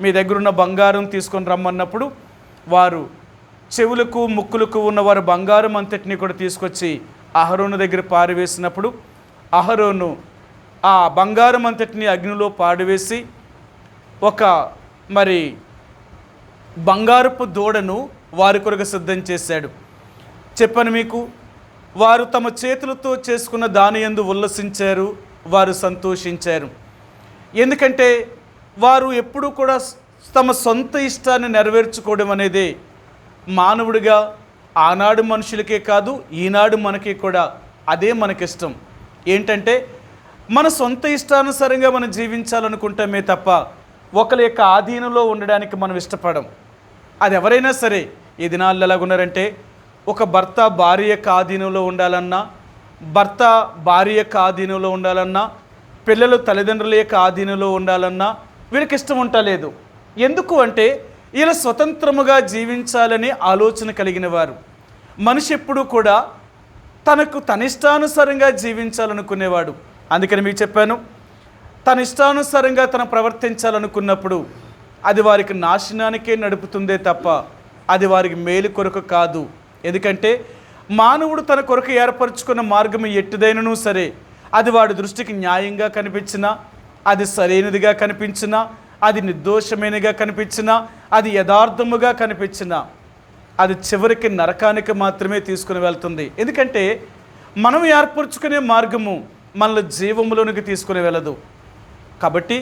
మీ దగ్గరున్న బంగారం తీసుకొని రమ్మన్నప్పుడు వారు చెవులకు ముక్కులకు ఉన్న వారు బంగారం అంతటిని కూడా తీసుకొచ్చి అహరోను దగ్గర పారవేసినప్పుడు అహరోను ఆ బంగారం అంతటిని అగ్నిలో పాడివేసి ఒక బంగారపు దూడను వారి కొరకు సిద్ధం చేశాడు. చెప్పాను మీకు, వారు తమ చేతులతో చేసుకున్న దాని యందు ఉల్లసించారు, వారు సంతోషించారు. ఎందుకంటే వారు ఎప్పుడూ కూడా తమ సొంత ఇష్టాన్ని నెరవేర్చుకోవడం అనేది మానవుడిగా ఆనాడు మనుషులకే కాదు ఈనాడు మనకి కూడా అదే మనకిష్టం. ఏంటంటే మన సొంత ఇష్టానుసారంగా మనం జీవించాలనుకుంటామే తప్ప ఒకరి యొక్క ఆధీనంలో ఉండడానికి మనం ఇష్టపడం. అది ఎవరైనా సరే ఈ దినాల్లో ఎలాగున్నారంటే ఒక భర్త భార్య యొక్క ఆధీనంలో ఉండాలన్నా, భర్త భార్య యొక్క ఆధీనంలో ఉండాలన్నా, పిల్లలు తల్లిదండ్రుల యొక్క ఆధీనంలో ఉండాలన్నా వీళ్ళకి ఇష్టం ఉండలేదు. ఎందుకు అంటే వీళ్ళు స్వతంత్రముగా జీవించాలని ఆలోచన కలిగిన వారు. మనిషి ఎప్పుడూ కూడా తన ఇష్టానుసారంగా జీవించాలనుకునేవాడు. అందుకని మీకు చెప్పాను, తన ఇష్టానుసారంగా ప్రవర్తించాలనుకున్నప్పుడు అది వారికి నాశనానికే నడుపుతుందే తప్ప అది వారికి మేలు కొరకు కాదు. ఎందుకంటే మానవుడు తన కొరకు ఏర్పరచుకున్న మార్గం ఎట్టుదైనను సరే అది వాడి దృష్టికి న్యాయంగా కనిపించినా, అది సరైనదిగా కనిపించినా, అది నిర్దోషమైనగా కనిపించినా, అది యథార్థముగా కనిపించినా అది చివరికి నరకానికి మాత్రమే తీసుకుని వెళ్తుంది. ఎందుకంటే మనం ఏర్పరచుకునే మార్గము మనల్ని జీవములోనికి తీసుకుని వెళ్ళదు. కాబట్టి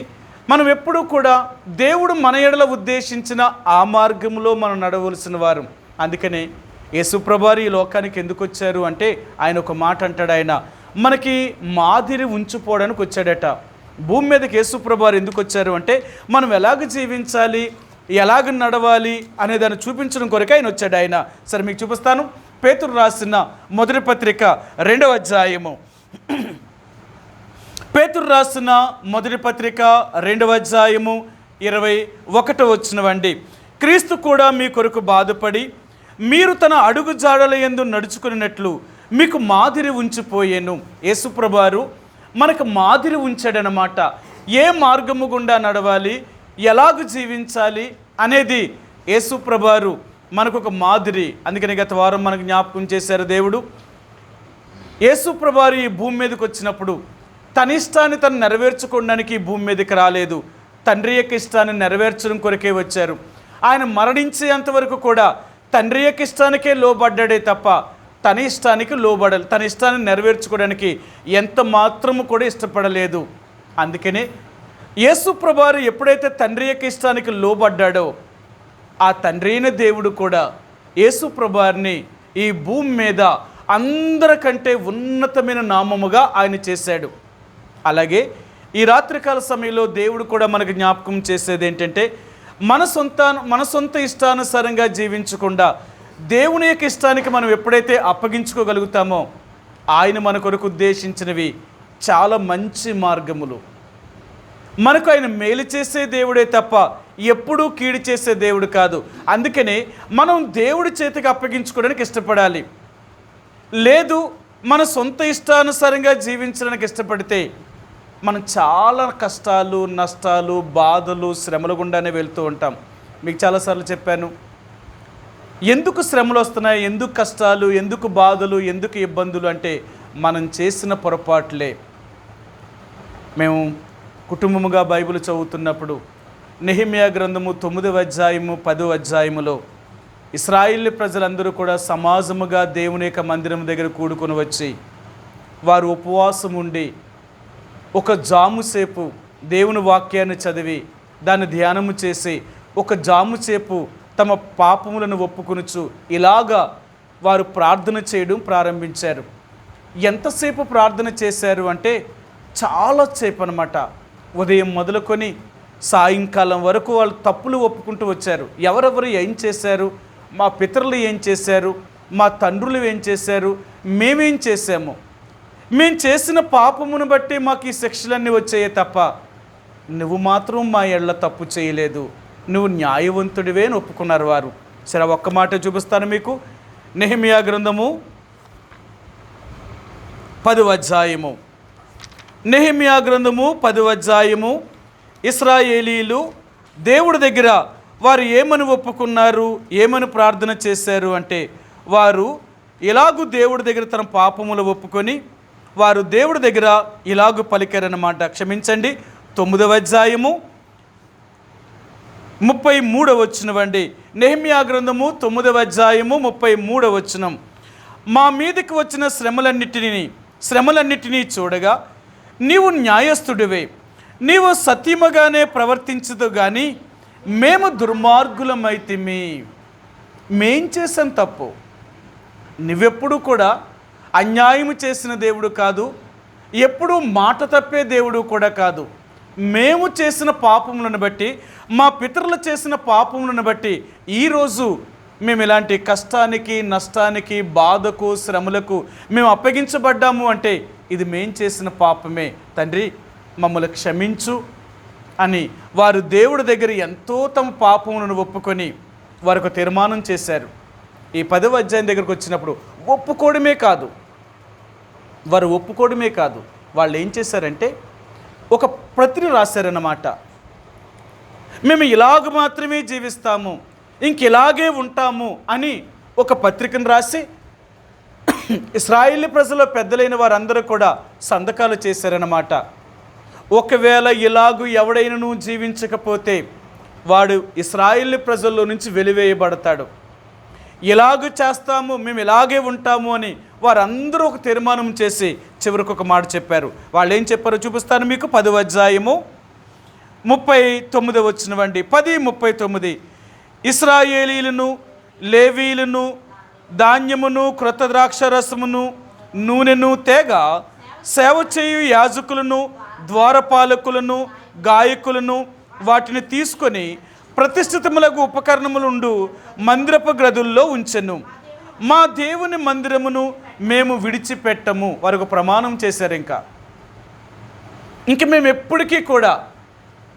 మనం ఎప్పుడూ కూడా దేవుడు మన ఎడల ఉద్దేశించిన ఆ మార్గంలో మనం నడవలసిన వారు. అందుకనే యేసుప్రభువారు ఈ లోకానికి ఎందుకు వచ్చారు అంటే ఆయన ఒక మాట అంటాడు, ఆయన మనకి మాదిరి ఉంచిపోవడానికి వచ్చాడట. భూమి మీదకి యేసుప్రభువారు ఎందుకు వచ్చారు అంటే మనం ఎలాగ జీవించాలి, ఎలాగ నడవాలి అనే దాన్ని చూపించడం కొరకు ఆయన వచ్చాడు. ఆయన సరే మీకు చూపిస్తాను. పేతురు రాసిన మొదటి పత్రిక 2వ అధ్యాయము, పేతురు రాసిన మొదటి పత్రిక 2వ అధ్యాయము 21వ వచనమండి. క్రీస్తు కూడా మీ కొరకు బాధపడి మీరు తన అడుగు జాడల యందు నడుచుకున్నట్లు మీకు మాదిరి ఉంచిపోయాను. యేసుప్రభువారు మనకు మాదిరి ఉంచాడనమాట. ఏ మార్గము గుండా నడవాలి, ఎలాగ జీవించాలి అనేది యేసుప్రభువారు మనకు ఒక మాదిరి. అందుకని గత వారం మనకు జ్ఞాపకం చేశారు దేవుడు. యేసుప్రభువారు ఈ భూమి మీదకి వచ్చినప్పుడు తన ఇష్టాన్ని తను నెరవేర్చుకోవడానికి ఈ భూమి మీదకి రాలేదు, తండ్రి యొక్క ఇష్టాన్ని నెరవేర్చడం కొరకే వచ్చారు. ఆయన మరణించేంతవరకు కూడా తండ్రి యొక్క ఇష్టానికే లోబడ్డాడే తప్ప తన ఇష్టానికి లోబడాలి, తన ఇష్టాన్ని నెరవేర్చుకోవడానికి ఎంత మాత్రము కూడా ఇష్టపడలేదు. అందుకనే యేసుప్రభువారు ఎప్పుడైతే తండ్రి యొక్క ఇష్టానికి లోబడ్డాడో ఆ తండ్రి అయిన దేవుడు కూడా యేసుప్రభువారిని ఈ భూమి మీద అందరికంటే ఉన్నతమైన నామముగా ఆయన చేశాడు. అలాగే ఈ రాత్రికాల సమయంలో దేవుడు కూడా మనకు జ్ఞాపకం చేసేది ఏంటంటే మన సొంత ఇష్టానుసారంగా జీవించకుండా దేవుని యొక్క ఇష్టానికి మనం ఎప్పుడైతే అప్పగించుకోగలుగుతామో ఆయన మన కొరకు ఉద్దేశించినవి చాలా మంచి మార్గములు. మనకు ఆయన మేలు చేసే దేవుడే తప్ప ఎప్పుడూ కీడు చేసే దేవుడు కాదు. అందుకనే మనం దేవుడి చేతికి అప్పగించుకోవడానికి ఇష్టపడాలి. లేదు మన సొంత ఇష్టానుసారంగా జీవించడానికి ఇష్టపడితే మనం చాలా కష్టాలు, నష్టాలు, బాధలు, శ్రమల గుండానే వెళ్తూ ఉంటాం. మీకు చాలాసార్లు చెప్పాను, ఎందుకు శ్రమలు వస్తున్నాయి, ఎందుకు కష్టాలు, ఎందుకు బాధలు, ఎందుకు ఇబ్బందులు అంటే మనం చేసిన పొరపాట్లే. మేము కుటుంబముగా బైబిల్ చదువుతున్నప్పుడు నెహెమ్యా గ్రంథము 9వ అధ్యాయము 10వ అధ్యాయములో ఇశ్రాయేలు ప్రజలందరూ కూడా సమాజముగా దేవుని యొక్క మందిరం దగ్గర కూడుకొని వచ్చి వారు ఉపవాసం ఉండి ఒక జాము సేపు దేవుని వాక్యాన్ని చదివి దాన్ని ధ్యానము చేసి ఒక జాము సేపు తమ పాపములను ఒప్పుకొనుచు ఇలాగా వారు ప్రార్థన చేయడం ప్రారంభించారు. ఎంతసేపు ప్రార్థన చేశారు అంటే చాలా సేపు అన్నమాట. ఉదయం మొదలుకొని సాయంకాలం వరకు వాళ్ళు తప్పులు ఒప్పుకుంటూ వచ్చారు. ఎవరెవరు ఏం చేశారు, మా పితరులు ఏం చేశారు, మా తండ్రులు ఏం చేశారు, మేమేం చేశాము, మేము చేసిన పాపమును బట్టి మాకు ఈ శిక్షలన్నీ వచ్చాయే తప్ప నువ్వు మాత్రం మా ఎళ్ళ తప్పు చేయలేదు, నువ్వు న్యాయవంతుడివే అని ఒప్పుకున్నారు వారు. సరే ఒక్క మాట చూపిస్తాను మీకు. నెహెమ్యా గ్రంథము 10వ అధ్యాయము, నెహెమ్యా గ్రంథము 10వ అధ్యాయము. ఇశ్రాయేలీలు దేవుడి దగ్గర వారు ఏమని ఒప్పుకున్నారు, ఏమని ప్రార్థన చేశారు అంటే, వారు ఇలాగూ దేవుడి దగ్గర తన పాపములు ఒప్పుకొని వారు దేవుడి దగ్గర ఇలాగూ పలికారన్నమాట. క్షమించండి, 9వ అధ్యాయము 33వ వచనం అండి. నెహెమ్యా గ్రంథము 9వ అధ్యాయము 33వ వచనం. మా మీదకి వచ్చిన శ్రమలన్నిటినీ చూడగా నీవు న్యాయస్థుడివే, నీవు సత్యముగానే ప్రవర్తించదు కానీ మేము దుర్మార్గులమైతిమి. మేం చేసాం తప్పు, నువ్వెప్పుడు కూడా అన్యాయం చేసిన దేవుడు కాదు, ఎప్పుడూ మాట తప్పే దేవుడు కూడా కాదు. మేము చేసిన పాపములను బట్టి, మా పితరులు చేసిన పాపములను బట్టి ఈరోజు మేము ఇలాంటి కష్టానికి, నష్టానికి, బాధకు, శ్రమలకు మేము అప్పగించబడ్డాము అంటే ఇది మేం చేసిన పాపమే. తండ్రి మమ్మల్ని క్షమించు అని వారు దేవుడి దగ్గర ఎంతో తమ పాపములను ఒప్పుకొని వారు ఒక తీర్మానం చేశారు. ఈ 10వ అధ్యాయం దగ్గరకు వచ్చినప్పుడు ఒప్పుకోవడమే కాదు, వాళ్ళు ఏం చేశారంటే ఒక ప్రతిని రాశారన్నమాట. మేము ఇలాగ మాత్రమే జీవిస్తాము, ఇంకిలాగే ఉంటాము అని ఒక పత్రికను రాసి ఇశ్రాయేలు ప్రజల పెద్దలైన వారందరూ కూడా సంతకాలు చేశారన్నమాట. ఒకవేళ ఇలాగూ ఎవడైనను జీవించకపోతే వాడు ఇశ్రాయేలు ప్రజల్లో నుంచి వెలివేయబడతాడు. ఇలాగూ చేస్తాము, మేము ఇలాగే ఉంటాము అని వారందరూ ఒక తీర్మానం చేసి చివరికి ఒక మాట చెప్పారు. వాళ్ళు ఏం చెప్పారో చూపిస్తాను మీకు. 10వ అధ్యాయము 39వ వచనం అండి. 10:39. ఇశ్రాయేలీలను, లేవీలను ధాన్యమును, క్రొత్త ద్రాక్షరసమును, నూనెను తేగా సేవ చేయు యాజకులను, ద్వారపాలకులను, గాయకులను వాటిని తీసుకొని ప్రతిష్ఠితములకు ఉపకరణములుండు మందిరపు గదుల్లో ఉంచెను. మా దేవుని మందిరమును మేము విడిచిపెట్టము. వారికి ప్రమాణం చేశారు. ఇంక మేము ఎప్పటికీ కూడా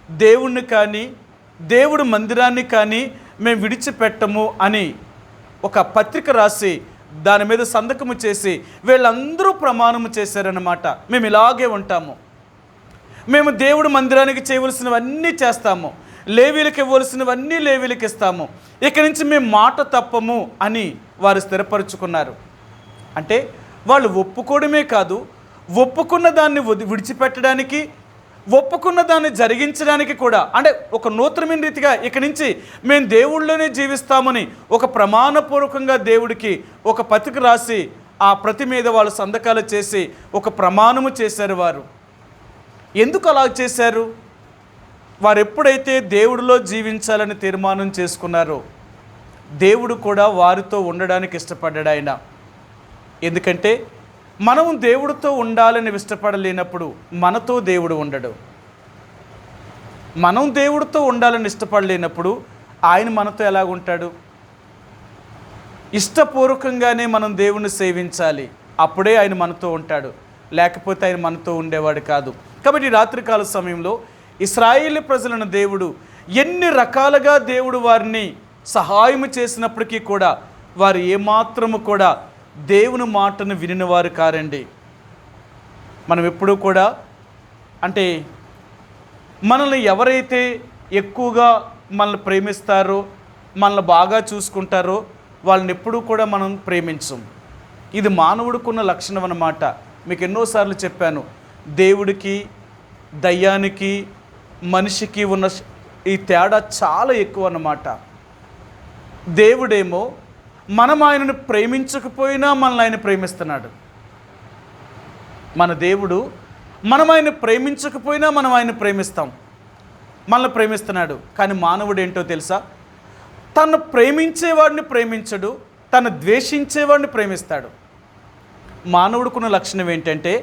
దేవుణ్ణి కానీ, దేవుడు మందిరాన్ని కానీ మేము విడిచిపెట్టము అని ఒక పత్రిక రాసి దాని మీద సంతకము చేసి వీళ్ళందరూ ప్రమాణము చేశారన్నమాట. మేము ఇలాగే ఉంటాము, మేము దేవుడు మందిరానికి చేయవలసినవన్నీ చేస్తాము, లేవీలకు ఇవ్వవలసినవన్నీ లేవీలకు ఇస్తాము, ఇక్కడి నుంచి మేము మాట తప్పము అని వారు స్థిరపరుచుకున్నారు. అంటే వాళ్ళు ఒప్పుకోవడమే కాదు, ఒప్పుకున్న దాన్ని విడిచిపెట్టడానికి, ఒప్పుకున్న దాన్ని జరిగించడానికి కూడా, అంటే ఒక నూతనమైన రీతిగా ఇక్కడి నుంచి మేము దేవుళ్ళలోనే జీవిస్తామని ఒక ప్రమాణపూర్వకంగా దేవుడికి ఒక పత్రిక రాసి ఆ ప్రతి మీద వాళ్ళు సంతకాలు చేసి ఒక ప్రమాణము చేశారు. వారు ఎందుకు అలా చేశారు? వారు ఎప్పుడైతే దేవుడిలో జీవించాలని తీర్మానం చేసుకున్నారో దేవుడు కూడా వారితో ఉండడానికి ఇష్టపడ్డాడు ఆయన. ఎందుకంటే మనం దేవుడితో ఉండాలని ఇష్టపడలేనప్పుడు మనతో దేవుడు ఉండడు. మనం దేవుడితో ఉండాలని ఇష్టపడలేనప్పుడు ఆయన మనతో ఎలాగుంటాడు? ఇష్టపూర్వకంగానే మనం దేవుణ్ణి సేవించాలి, అప్పుడే ఆయన మనతో ఉంటాడు, లేకపోతే ఆయన మనతో ఉండేవాడు కాదు. కాబట్టి రాత్రికాల సమయంలో ఇశ్రాయేలు ప్రజలను దేవుడు ఎన్ని రకాలుగా దేవుడు వారిని సహాయం చేసినప్పటికీ కూడా వారు ఏమాత్రము కూడా దేవుని మాటను వినినవారు కారండి. మనం ఎప్పుడూ కూడా అంటే మనల్ని ఎవరైతే ఎక్కువగా మనల్ని ప్రేమిస్తారో, మనల్ని బాగా చూసుకుంటారో వాళ్ళని ఎప్పుడూ కూడా మనం ప్రేమించం. ఇది మానవుడికున్న లక్షణం అన్నమాట. మీకు ఎన్నోసార్లు చెప్పాను, దేవుడికి, దయ్యానికి, మనిషికి ఉన్న ఈ తేడా చాలా ఎక్కువ అన్నమాట. దేవుడేమో మనం ఆయనను ప్రేమించకపోయినా మనల్ని ఆయన ప్రేమిస్తున్నాడు. మన దేవుడు మనం ఆయన ప్రేమించకపోయినా మనం ఆయన ప్రేమిస్తాం, మనల్ని ప్రేమిస్తున్నాడు. కానీ మానవుడు ఏంటో తెలుసా? తను ప్రేమించేవాడిని ప్రేమించడు, తను ద్వేషించేవాడిని ప్రేమిస్తాడు. మానవుడికున్న లక్షణం ఏంటంటే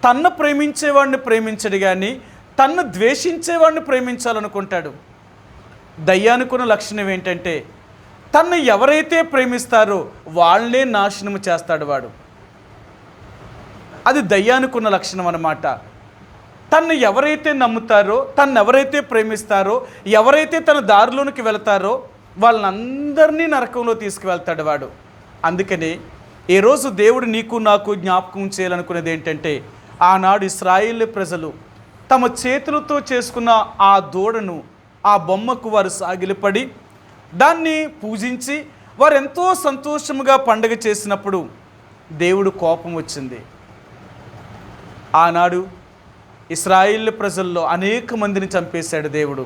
తన్ను ప్రేమించేవాడిని ప్రేమించడు కానీ తన్ను ద్వేషించేవాడిని ప్రేమించాలనుకుంటాడు. దయ్యానికున్న లక్షణం ఏంటంటే తన్ను ఎవరైతే ప్రేమిస్తారో వాళ్ళనే నాశనం చేస్తాడు వాడు. అది దయ్యానికున్న లక్షణం అన్నమాట. తన్ను ఎవరైతే నమ్ముతారో, తన్ను ఎవరైతే ప్రేమిస్తారో, ఎవరైతే తన దారిలోనికి వెళతారో వాళ్ళందరినీ నరకంలో తీసుకువెళ్తాడు వాడు. అందుకని ఈరోజు దేవుడు నీకు నాకు జ్ఞాపకం చేయాలనుకునేది ఏంటంటే, ఆనాడు ఇశ్రాయేలు ప్రజలు తమ చేతులతో చేసుకున్న ఆ దూడను, ఆ బొమ్మకు వారు సాగిలపడి దాన్ని పూజించి వారు ఎంతో సంతోషముగా పండుగ చేసినప్పుడు దేవుడు కోపం వచ్చింది. ఆనాడు ఇశ్రాయేలు ప్రజల్లో అనేక మందిని చంపేశాడు దేవుడు.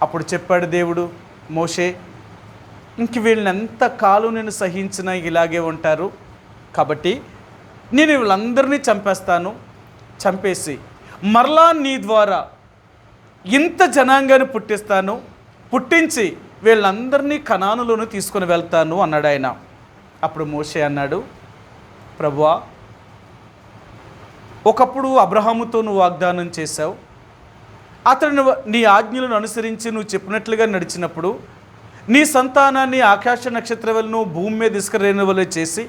అప్పుడు చెప్పాడు దేవుడు, మోషే, ఇంక వీళ్ళని ఎంతకాలం నేను సహించినా ఇలాగే ఉంటారు, కాబట్టి నేను వీళ్ళందరినీ చంపేస్తాను. చంపేసి మరలా నీ ద్వారా ఇంత జనాంగాన్ని పుట్టిస్తాను, పుట్టించి వీళ్ళందరినీ కనానులోనే తీసుకొని వెళ్తాను అన్నాడు ఆయన. అప్పుడు మోషే అన్నాడు, ప్రభువా, ఒకప్పుడు అబ్రహాముతో నువ్వు వాగ్దానం చేశావు, అతను నీ ఆజ్ఞలను అనుసరించి నువ్వు చెప్పినట్లుగా నడిచినప్పుడు నీ సంతానాన్ని ఆకాశ నక్షత్రాలను భూమి మీద ఇసుక రేణుల వలె చేసి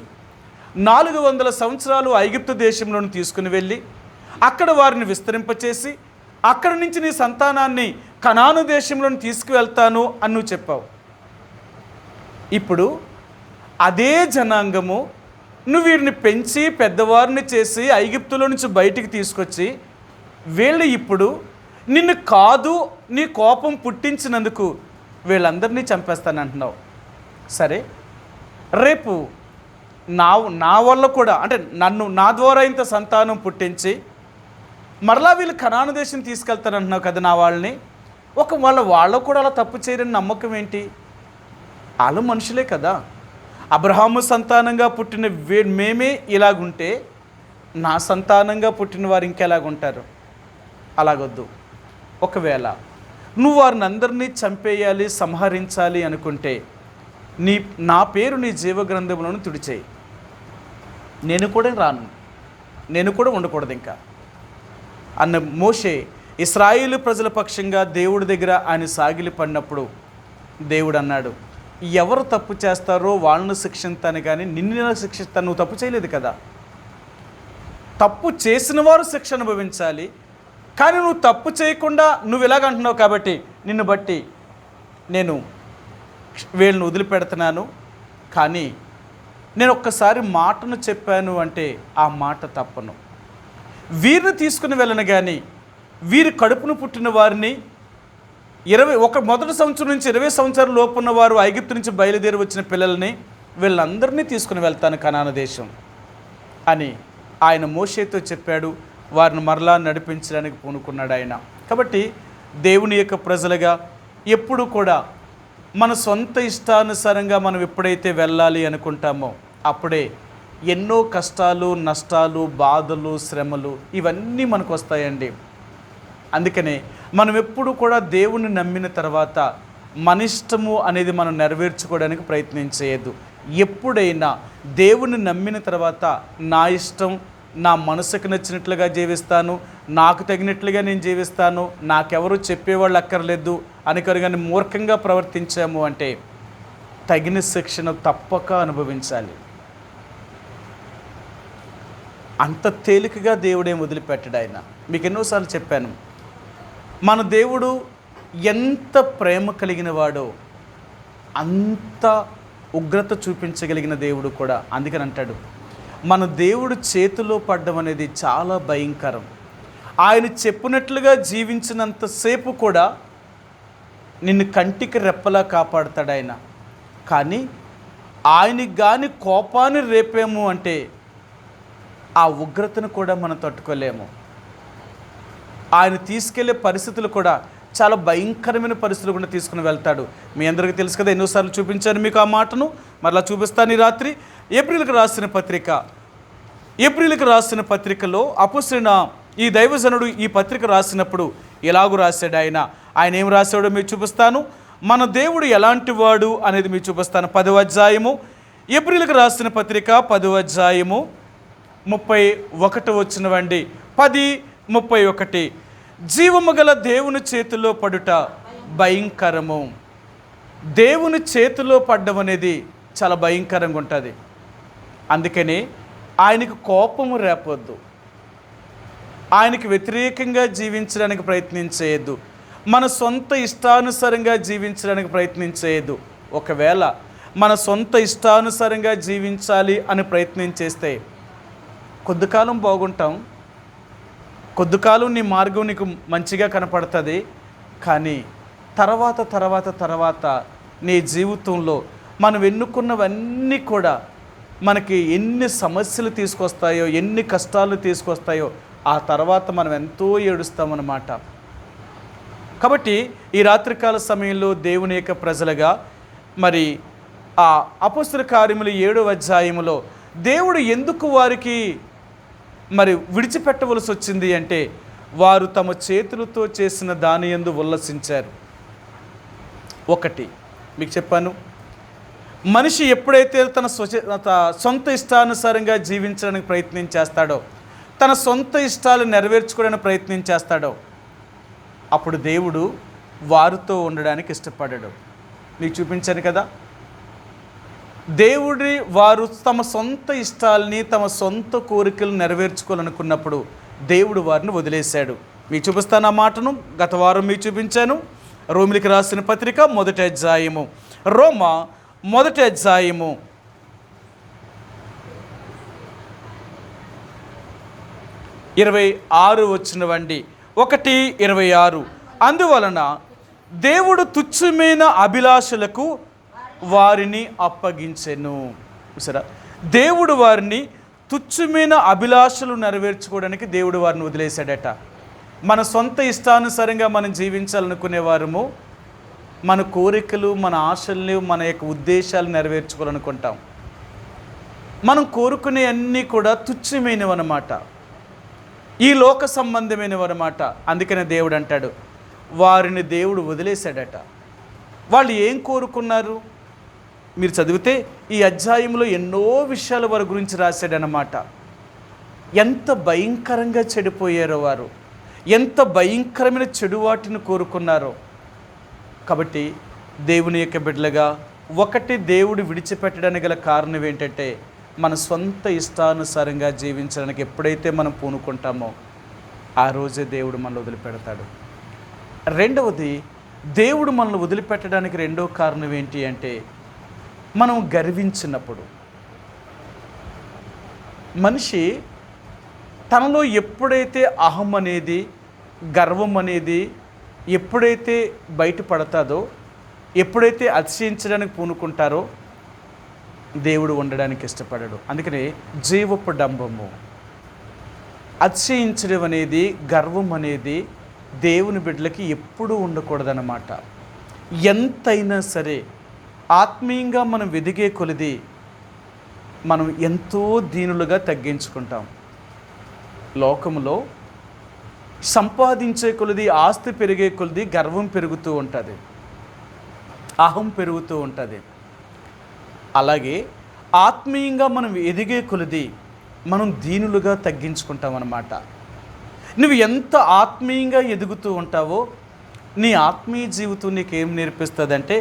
400 సంవత్సరాలు ఐగుప్తు దేశంలోని తీసుకుని వెళ్ళి అక్కడ వారిని విస్తరింపచేసి అక్కడి నుంచి నీ సంతానాన్ని కనాను దేశంలోని తీసుకువెళ్తాను అని నువ్వు చెప్పావు. ఇప్పుడు అదే జనాంగము నువ్వు వీరిని పెంచి పెద్దవారిని చేసి ఐగుప్తులో నుంచి బయటికి తీసుకొచ్చి వీళ్ళు ఇప్పుడు నిన్ను కాదు నీ కోపం పుట్టించినందుకు వీళ్ళందరినీ చంపేస్తానంటున్నావు. సరే, రేపు నా వల్ల కూడా, అంటే నా ద్వారా ఇంత సంతానం పుట్టించి మరలా వీళ్ళు కనాను దేశం తీసుకెళ్తానంటున్నావు కదా నా వాళ్ళని. వాళ్ళు కూడా అలా తప్పు చేయరని నమ్మకం ఏంటి? వాళ్ళు మనుషులే కదా. అబ్రహాము సంతానంగా పుట్టిన మేమే ఇలాగుంటే నా సంతానంగా పుట్టిన వారు ఇంకెలాగుంటారు? అలాగొద్దు. ఒకవేళ నువ్వు వారిని అందరినీ చంపేయాలి, సంహరించాలి అనుకుంటే నా పేరు నీ జీవగ్రంథంలోను తుడిచేయి. నేను కూడా రాను, నేను కూడా ఉండకూడదు ఇంకా అన్న మోషే ఇశ్రాయేలు ప్రజల పక్షంగా దేవుడి దగ్గర ఆయన సాగిలి పడినప్పుడు దేవుడు అన్నాడు, ఎవరు తప్పు చేస్తారో వాళ్ళను శిక్షిస్తాను కానీ నిన్ను శిక్షిస్తాను, నువ్వు తప్పు చేయలేదు కదా. తప్పు చేసిన వారు శిక్ష అనుభవించాలి, కానీ నువ్వు తప్పు చేయకుండా నువ్వు ఇలాగంటున్నావు కాబట్టి నిన్ను బట్టి నేను వీళ్ళని వదిలిపెడుతున్నాను. కానీ నేను ఒక్కసారి మాటను చెప్పాను అంటే ఆ మాట తప్పను. వీరిని తీసుకుని వెళ్ళను కానీ వీరి కడుపును పుట్టిన వారిని మొదటి సంవత్సరం నుంచి 20 సంవత్సరాల లోపున్న వారు ఐగుప్తు నుంచి బయలుదేరి వచ్చిన పిల్లల్ని వీళ్ళందరినీ తీసుకుని వెళ్తాను కనాను దేశం అని ఆయన మోషేతో చెప్పాడు. వారిని మరలా నడిపించడానికి పూనుకున్నాడు ఆయన. కాబట్టి దేవుని యొక్క ప్రజలుగా ఎప్పుడు కూడా మన సొంత ఇష్టానుసారంగా మనం ఎప్పుడైతే వెళ్ళాలి అనుకుంటామో అప్పుడే ఎన్నో కష్టాలు, నష్టాలు, బాధలు, శ్రమలు ఇవన్నీ మనకు వస్తాయండి. అందుకనే మనం ఎప్పుడు కూడా దేవుణ్ణి నమ్మిన తర్వాత మన ఇష్టము అనేది మనం నెరవేర్చుకోవడానికి ప్రయత్నం చేయొద్దు. ఎప్పుడైనా దేవుణ్ణి నమ్మిన తర్వాత నా ఇష్టం, నా మనసుకు నచ్చినట్లుగా జీవిస్తాను, నాకు తగినట్లుగా నేను జీవిస్తాను, నాకెవరు చెప్పేవాళ్ళు అక్కర్లేదు అని కానీ మూర్ఖంగా ప్రవర్తించాము అంటే తగిన శిక్షను తప్పక అనుభవించాలి. అంత తేలికగా దేవుడేం వదిలిపెట్టాడు ఆయన. మీకు ఎన్నోసార్లు చెప్పాను, మన దేవుడు ఎంత ప్రేమ కలిగిన వాడో అంత ఉగ్రత చూపించగలిగిన దేవుడు కూడా. అందుకని అంటాడు, మన దేవుడు చేతిలో పడ్డం అనేది చాలా భయంకరం. ఆయన చెప్పినట్లుగా జీవించినంతసేపు కూడా నిన్ను కంటికి రెప్పలా కాపాడుతాడు ఆయన. కానీ ఆయనకి కానీ కోపాన్ని రేపేము అంటే ఆ ఉగ్రతను కూడా మనం తట్టుకోలేము. ఆయన తీసుకెళ్లే పరిస్థితులు కూడా చాలా భయంకరమైన పరిస్థితులు కూడా తీసుకుని వెళ్తాడు. మీ అందరికీ తెలుసు కదా, ఎన్నోసార్లు చూపించాను మీకు ఆ మాటను, మరలా చూపిస్తాను ఈ రాత్రి. ఏప్రిల్కి రాసిన పత్రికలో అపొస్తలుడైన ఈ దైవజనుడు ఈ పత్రిక రాసినప్పుడు ఎలాగూ రాశాడు ఆయన ఏం రాశాడో మీకు చూపిస్తాను. మన దేవుడు ఎలాంటి వాడు అనేది మీకు చూపిస్తాను. 10వ అధ్యాయము, ఏప్రిల్కి రాసిన పత్రిక 10వ అధ్యాయము 31 వచ్చినవండి. 10:31. జీవము గల దేవుని చేతిలో పడుట భయంకరము. దేవుని చేతిలో పడ్డం అనేది చాలా భయంకరంగా ఉంటుంది. అందుకని ఆయనకు కోపము రేపొద్దు, ఆయనకి వ్యతిరేకంగా జీవించడానికి ప్రయత్నించేయద్దు, మన సొంత ఇష్టానుసారంగా జీవించడానికి ప్రయత్నించేయద్దు. ఒకవేళ మన సొంత ఇష్టానుసారంగా జీవించాలి అని ప్రయత్నం చేస్తే కొద్దికాలం బాగుంటాం, కొద్దికాలం నీ మార్గం నీకు మంచిగా కనపడుతుంది. కానీ తర్వాత తర్వాత తర్వాత నీ జీవితంలో మనం ఎన్నుకున్నవన్నీ కూడా మనకి ఎన్ని సమస్యలు తీసుకొస్తాయో, ఎన్ని కష్టాలు తీసుకొస్తాయో ఆ తర్వాత మనం ఎంతో ఏడుస్తామన్నమాట. కాబట్టి ఈ రాత్రికాల సమయంలో దేవుని యొక్క ప్రజలుగా మరి ఆ అపొస్తలుల కార్యములు 7వ అధ్యాయములో దేవుడు ఎందుకు వారికి మరి విడిచిపెట్టవలసి వచ్చింది అంటే, వారు తమ చేతులతో చేసిన దాని యందు ఉల్లసించారు. ఒకటి మీకు చెప్పాను, మనిషి ఎప్పుడైతే తన సొంత ఇష్టానుసారంగా జీవించడానికి ప్రయత్నం చేస్తాడో, తన సొంత ఇష్టాలు నెరవేర్చుకోవడానికి ప్రయత్నం చేస్తాడో, అప్పుడు దేవుడు వారితో ఉండడానికి ఇష్టపడాడు. మీకు చూపించాను కదా, వారు తమ సొంత ఇష్టాలని, తమ సొంత కోరికలను నెరవేర్చుకోవాలనుకున్నప్పుడు దేవుడు వారిని వదిలేశాడు. మీకు చూపిస్తాను ఆ మాటను. గత వారం మీకు చూపించాను. రోమిలికి రాసిన పత్రిక 1వ అధ్యాయము, రోమా 1వ అధ్యాయము 26 వచ్చినవండి. 1:26. అందువలన దేవుడు తుచ్చమైన అభిలాషలకు వారిని అప్పగించెను. సరే, దేవుడు వారిని తుచ్చమైన అభిలాషలు నెరవేర్చుకోవడానికి దేవుడు వారిని వదిలేశాడట. మన సొంత ఇష్టానుసారంగా మనం జీవించాలనుకునే వారము మన కోరికలు, మన ఆశల్ని, మన యొక్క ఉద్దేశాలు నెరవేర్చుకోవాలనుకుంటాం. మనం కోరుకునే అన్నీ కూడా తుచ్చమైనవి అన్నమాట, ఈ లోక సంబంధమైనవి అన్నమాట. అందుకనే దేవుడు అంటాడు, వారిని దేవుడు వదిలేశాడట. వాళ్ళు ఏం కోరుకున్నారు? మీరు చదివితే ఈ అధ్యాయంలో ఎన్నో విషయాల వారి గురించి రాశాడనమాట. ఎంత భయంకరంగా చెడిపోయారో వారు, ఎంత భయంకరమైన చెడు వాటిని కోరుకున్నారో. కాబట్టి దేవుని యొక్క బిడ్డలుగా ఒకటి దేవుడు విడిచిపెట్టడానికి గల కారణం ఏంటంటే, మన సొంత ఇష్టానుసారంగా జీవించడానికి ఎప్పుడైతే మనం పూనుకుంటామో ఆ రోజే దేవుడు మనల్ని వదిలిపెడతాడు. రెండవది, దేవుడు మనల్ని వదిలిపెట్టడానికి రెండో కారణం ఏంటి అంటే, మనం గర్వించినప్పుడు. మనిషి తనలో ఎప్పుడైతే అహం అనేది, గర్వం అనేది ఎప్పుడైతే బయటపడతాదో, ఎప్పుడైతే అతిశయించడానికి పూనుకుంటారో దేవుడు ఉండడానికి ఇష్టపడడు. అందుకనే జీవపు డంబము, అతిశయించడం అనేది, గర్వం అనేది దేవుని బిడ్డలకి ఎప్పుడూ ఉండకూడదన్నమాట. ఎంతైనా సరే ఆత్మీయంగా మనం ఎదిగే కొలిది మనం ఎంతో దీనులుగా తగ్గించుకుంటాం. లోకంలో సంపాదించే కొలిది, ఆస్తి పెరిగే కొలిది గర్వం పెరుగుతూ ఉంటుంది, అహం పెరుగుతూ ఉంటుంది. అలాగే ఆత్మీయంగా మనం ఎదిగే కొలిది మనం దీనులుగా తగ్గించుకుంటాం అన్నమాట. నువ్వు ఎంత ఆత్మీయంగా ఎదుగుతూ ఉంటావో నీ ఆత్మీయ జీవితం నీకేం నేర్పిస్తుందంటే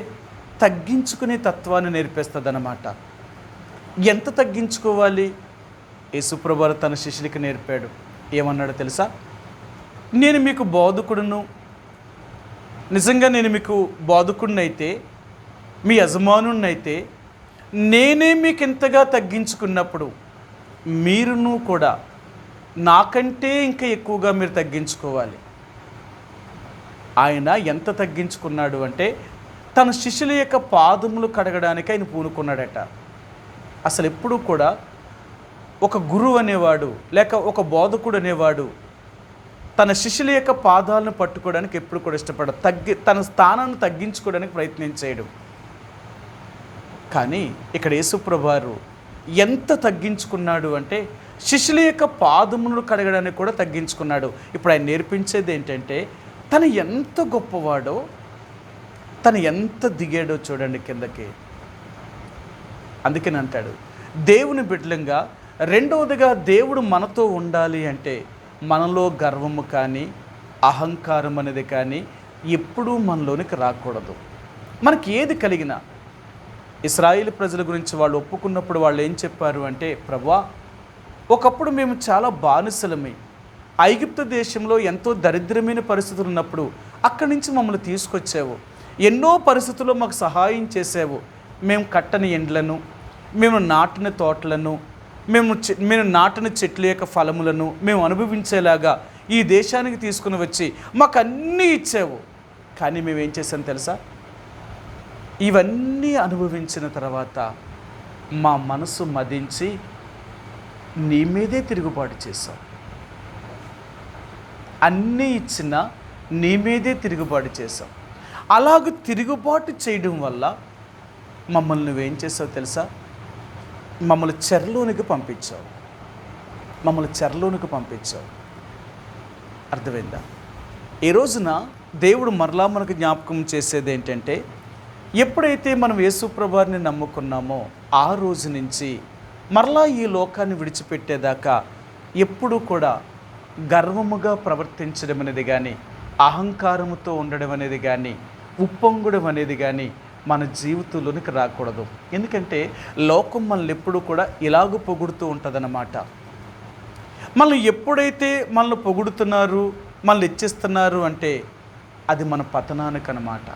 తగ్గించుకునే తత్వాన్ని నేర్పిస్తుంది అన్నమాట. ఎంత తగ్గించుకోవాలి? యేసుప్రభువు తన శిష్యులకి నేర్పాడు. ఏమన్నాడో తెలుసా? నేను మీకు బోధకుడును, నిజంగా నేను మీకు బోధకుడినైతే, మీ యజమానున్నైతే, నేనే మీకు ఎంతగా తగ్గించుకున్నప్పుడు మీరును కూడా నాకంటే ఇంకా ఎక్కువగా మీరు తగ్గించుకోవాలి. ఆయన ఎంత తగ్గించుకున్నాడు అంటే, తన శిష్యుల యొక్క పాదములు కడగడానికి ఆయన పూనుకున్నాడట. అసలు ఎప్పుడూ కూడా ఒక గురువు అనేవాడు, లేక ఒక బోధకుడు అనేవాడు తన శిష్యుల యొక్క పాదాలను పట్టుకోవడానికి ఎప్పుడు కూడా ఇష్టపడడు. తన స్థానాన్ని తగ్గించుకోవడానికి ప్రయత్నం చేయడు. కానీ ఇక్కడ యేసుప్రభువారు ఎంత తగ్గించుకున్నాడు అంటే, శిష్యుల యొక్క పాదములను కడగడానికి కూడా తగ్గించుకున్నాడు. ఇప్పుడు ఆయన నేర్పించేది ఏంటంటే, తను ఎంత గొప్పవాడో, తను ఎంత దిగాడో చూడండి కిందకి. అందుకని అంటాడు, దేవుని బిడ్డలంగా రెండవదిగా దేవుడు మనతో ఉండాలి అంటే మనలో గర్వము కానీ, అహంకారం అనేది కానీ ఎప్పుడూ మనలోనికి రాకూడదు. మనకి ఏది కలిగినా, ఇశ్రాయేలు ప్రజల గురించి వాళ్ళు ఒప్పుకున్నప్పుడు వాళ్ళు ఏం చెప్పారు అంటే, ప్రభువా, ఒకప్పుడు మేము చాలా బానిసలమై ఐగుప్తు దేశంలో ఎంతో దరిద్రమైన పరిస్థితులు ఉన్నప్పుడు అక్కడి నుంచి మమ్మల్ని తీసుకొచ్చావు, ఎన్నో పరిస్థితుల్లో మాకు సహాయం చేసావు. మేము కట్టని ఎండ్లను, మేము నాటిన తోటలను, మేము నాటిన చెట్ల యొక్క ఫలములను మేము అనుభవించేలాగా ఈ దేశానికి తీసుకుని వచ్చి మాకు అన్నీ ఇచ్చావు. కానీ మేమేం చేసాం తెలుసా? ఇవన్నీ అనుభవించిన తర్వాత మా మనసు మదించి నీ మీదే తిరుగుబాటు చేశాం. అన్నీ ఇచ్చినా నీ మీదే తిరుగుబాటు చేశాం. అలాగ తిరుగుబాటు చేయడం వల్ల మమ్మల్ని నువ్వేం చేసావు తెలుసా? మమ్మల్ని చెరలోనికి పంపించావు. అర్థమైందా? ఈ రోజున దేవుడు మరలా మనకు జ్ఞాపకం చేసేది ఏంటంటే, ఎప్పుడైతే మనం యేసుప్రభువుని నమ్ముకున్నామో ఆ రోజు నుంచి మరలా ఈ లోకాన్ని విడిచిపెట్టేదాకా ఎప్పుడూ కూడా గర్వముగా ప్రవర్తించడం అనేది కానీ, అహంకారముతో ఉండడం అనేది కానీ, ఉప్పొంగడం అనేది కానీ మన జీవితంలోనికి రాకూడదు. ఎందుకంటే లోకం మనల్ని ఎప్పుడూ కూడా ఇలాగ పొగుడుతూ ఉంటుందన్నమాట. మనల్ని ఎప్పుడైతే మనల్ని పొగుడుతున్నారు, మనల్ని ఇచ్చిస్తున్నారు అంటే అది మన పతనానికి అన్నమాట.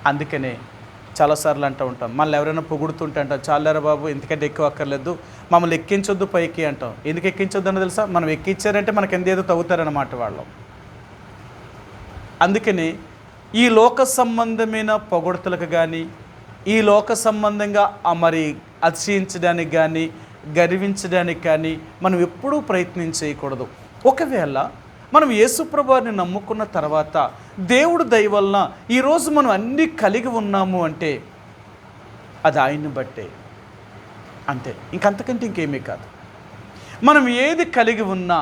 అందుకనే చాలాసార్లు అంటూ ఉంటాం, మళ్ళీ ఎవరైనా పొగుడుతుంటే అంటాం, చాలారా బాబు ఎందుకంటే ఎక్కువ అక్కర్లేదు, మమ్మల్ని ఎక్కించొద్దు పైకి అంటాం. ఎందుకు ఎక్కించొద్దు అన్న తెలుసా? మనం ఎక్కించారంటే మనకు ఎందేదో తవ్వుతారన్నమాట వాళ్ళు. అందుకని ఈ లోక సంబంధమైన పొగడ్తలకు కానీ, ఈ లోక సంబంధంగా మరి అతిశయించడానికి కానీ, గర్వించడానికి కానీ మనం ఎప్పుడూ ప్రయత్నం చేయకూడదు. ఒకవేళ మనం యేసుప్రభువుని నమ్ముకున్న తర్వాత దేవుడు దయ వలన ఈరోజు మనం అన్నీ కలిగి ఉన్నాము అంటే అది ఆయన్ని బట్టే, అంతే, ఇంకంతకంటే ఇంకేమీ కాదు. మనం ఏది కలిగి ఉన్నా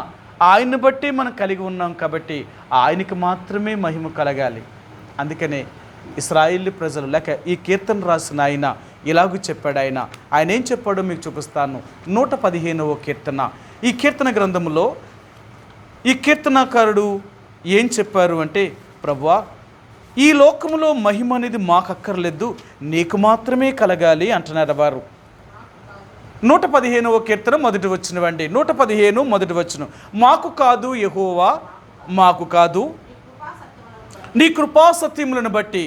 ఆయన్ని బట్టి మనం కలిగి ఉన్నాం కాబట్టి ఆయనకి మాత్రమే మహిమ కలగాలి. అందుకనే ఇశ్రాయేలు ప్రజలు లేక ఈ కీర్తన రాసిన ఆయన ఇలాగూ చెప్పాడు. ఆయన ఏం చెప్పాడో మీకు చూపిస్తాను. 115వ కీర్తన. ఈ కీర్తన గ్రంథంలో ఈ కీర్తనాకారుడు ఏం చెప్పారు అంటే, ప్రభువా ఈ లోకములో మహిమ అనేది మాకు అక్కర్లేదు, నీకు మాత్రమే కలగాలి అంటున్నారు వారు. 115వ కీర్తన మొదటి వచనమండి. 115 మొదటి వచనం. మాకు కాదు యెహోవా, మాకు కాదు, నీ కృపా సత్యములను బట్టి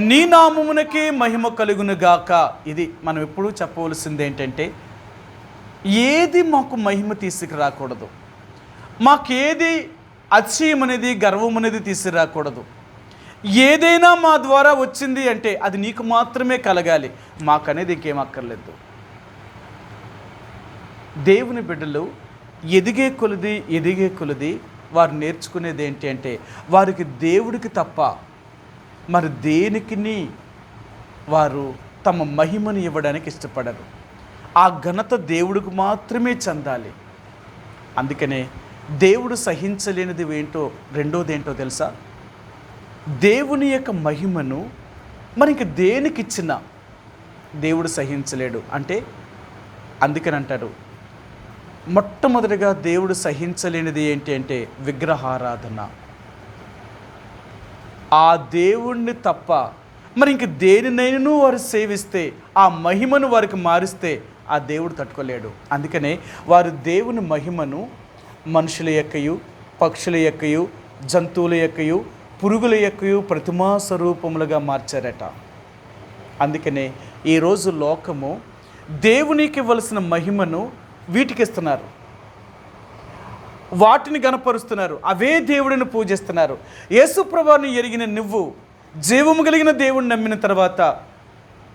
నీ నామమునకే మహిమ కలుగునుగాక. ఇది మనం ఎప్పుడూ చెప్పవలసింది ఏంటంటే, ఏది మాకు మహిమ తీసుకురాకూడదు, మాకేది అతిశయం అనేది గర్వం అనేది తీసుకురాకూడదు. ఏదైనా మా ద్వారా వచ్చింది అంటే అది నీకు మాత్రమే కలగాలి, మాకనేది ఇంకేం అక్కర్లేదు. దేవుని బిడ్డలు ఎదిగే కొలది వారు నేర్చుకునేది ఏంటి అంటే, వారికి దేవుడికి తప్ప మరి దేనికి వారు తమ మహిమను ఇవ్వడానికి ఇష్టపడరు. ఆ ఘనత దేవుడికి మాత్రమే చెందాలి. అందుకనే దేవుడు సహించలేనిది ఏంటో, రెండోది ఏంటో తెలుసా? దేవుని యొక్క మహిమను మరి ఇంక దేనికి ఇచ్చినా దేవుడు సహించలేడు అంటే. అందుకని అంటారు, మొట్టమొదటిగా దేవుడు సహించలేనిది ఏంటి అంటే విగ్రహారాధన. ఆ దేవుణ్ణి తప్ప మరి ఇంక దేనినైనా వారు సేవిస్తే, ఆ మహిమను వారికి మారిస్తే ఆ దేవుడు తట్టుకోలేడు. అందుకనే వారు దేవుని మహిమను మనుషుల యొక్కయు, పక్షుల యొక్కయు, జంతువుల యొక్కయు, పురుగుల యొక్కయు ప్రతిమా స్వరూపములుగా మార్చారట. అందుకనే ఈరోజు లోకము దేవునికి ఇవ్వాల్సిన మహిమను వీటికి ఇస్తున్నారు, వాటిని గణపరుస్తున్నారు, అవే దేవుడిని పూజిస్తున్నారు. యేసుప్రభువుని ఎరిగిన నువ్వు జీవము కలిగిన దేవుడిని నమ్మిన తర్వాత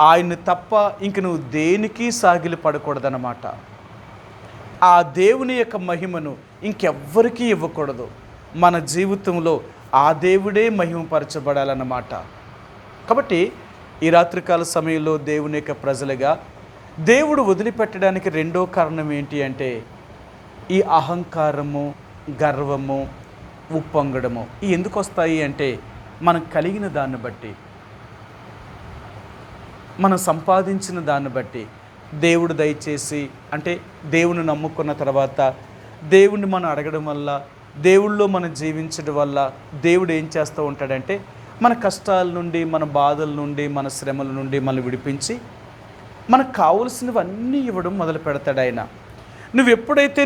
ఆయన్ని తప్ప ఇంక నువ్వు దేనికి సాగిలి పడకూడదన్నమాట. ఆ దేవుని యొక్క మహిమను ఇంకెవ్వరికీ ఇవ్వకూడదు. మన జీవితంలో ఆ దేవుడే మహిమపరచబడాలన్నమాట. కాబట్టి ఈ రాత్రికాల సమయంలో దేవుని యొక్క ప్రజలుగా దేవుడు వదిలిపెట్టడానికి రెండో కారణం ఏంటి అంటే, ఈ అహంకారము, గర్వము, ఉప్పొంగడము ఎందుకు వస్తాయి అంటే, మనం కలిగిన దాన్ని బట్టి, మనం సంపాదించిన దాన్ని బట్టి దేవుడు దయచేసి అంటే దేవుని నమ్ముకున్న తర్వాత దేవుణ్ణి మనం అడగడం వల్ల, దేవుళ్ళో మనం జీవించడం వల్ల దేవుడు ఏం చేస్తూ ఉంటాడంటే, మన కష్టాల నుండి, మన బాధల నుండి, మన శ్రమల నుండి మనల్ని విడిపించి మనకు కావలసినవన్నీ ఇవ్వడం మొదలు పెడతాడు ఆయన. నువ్వు ఎప్పుడైతే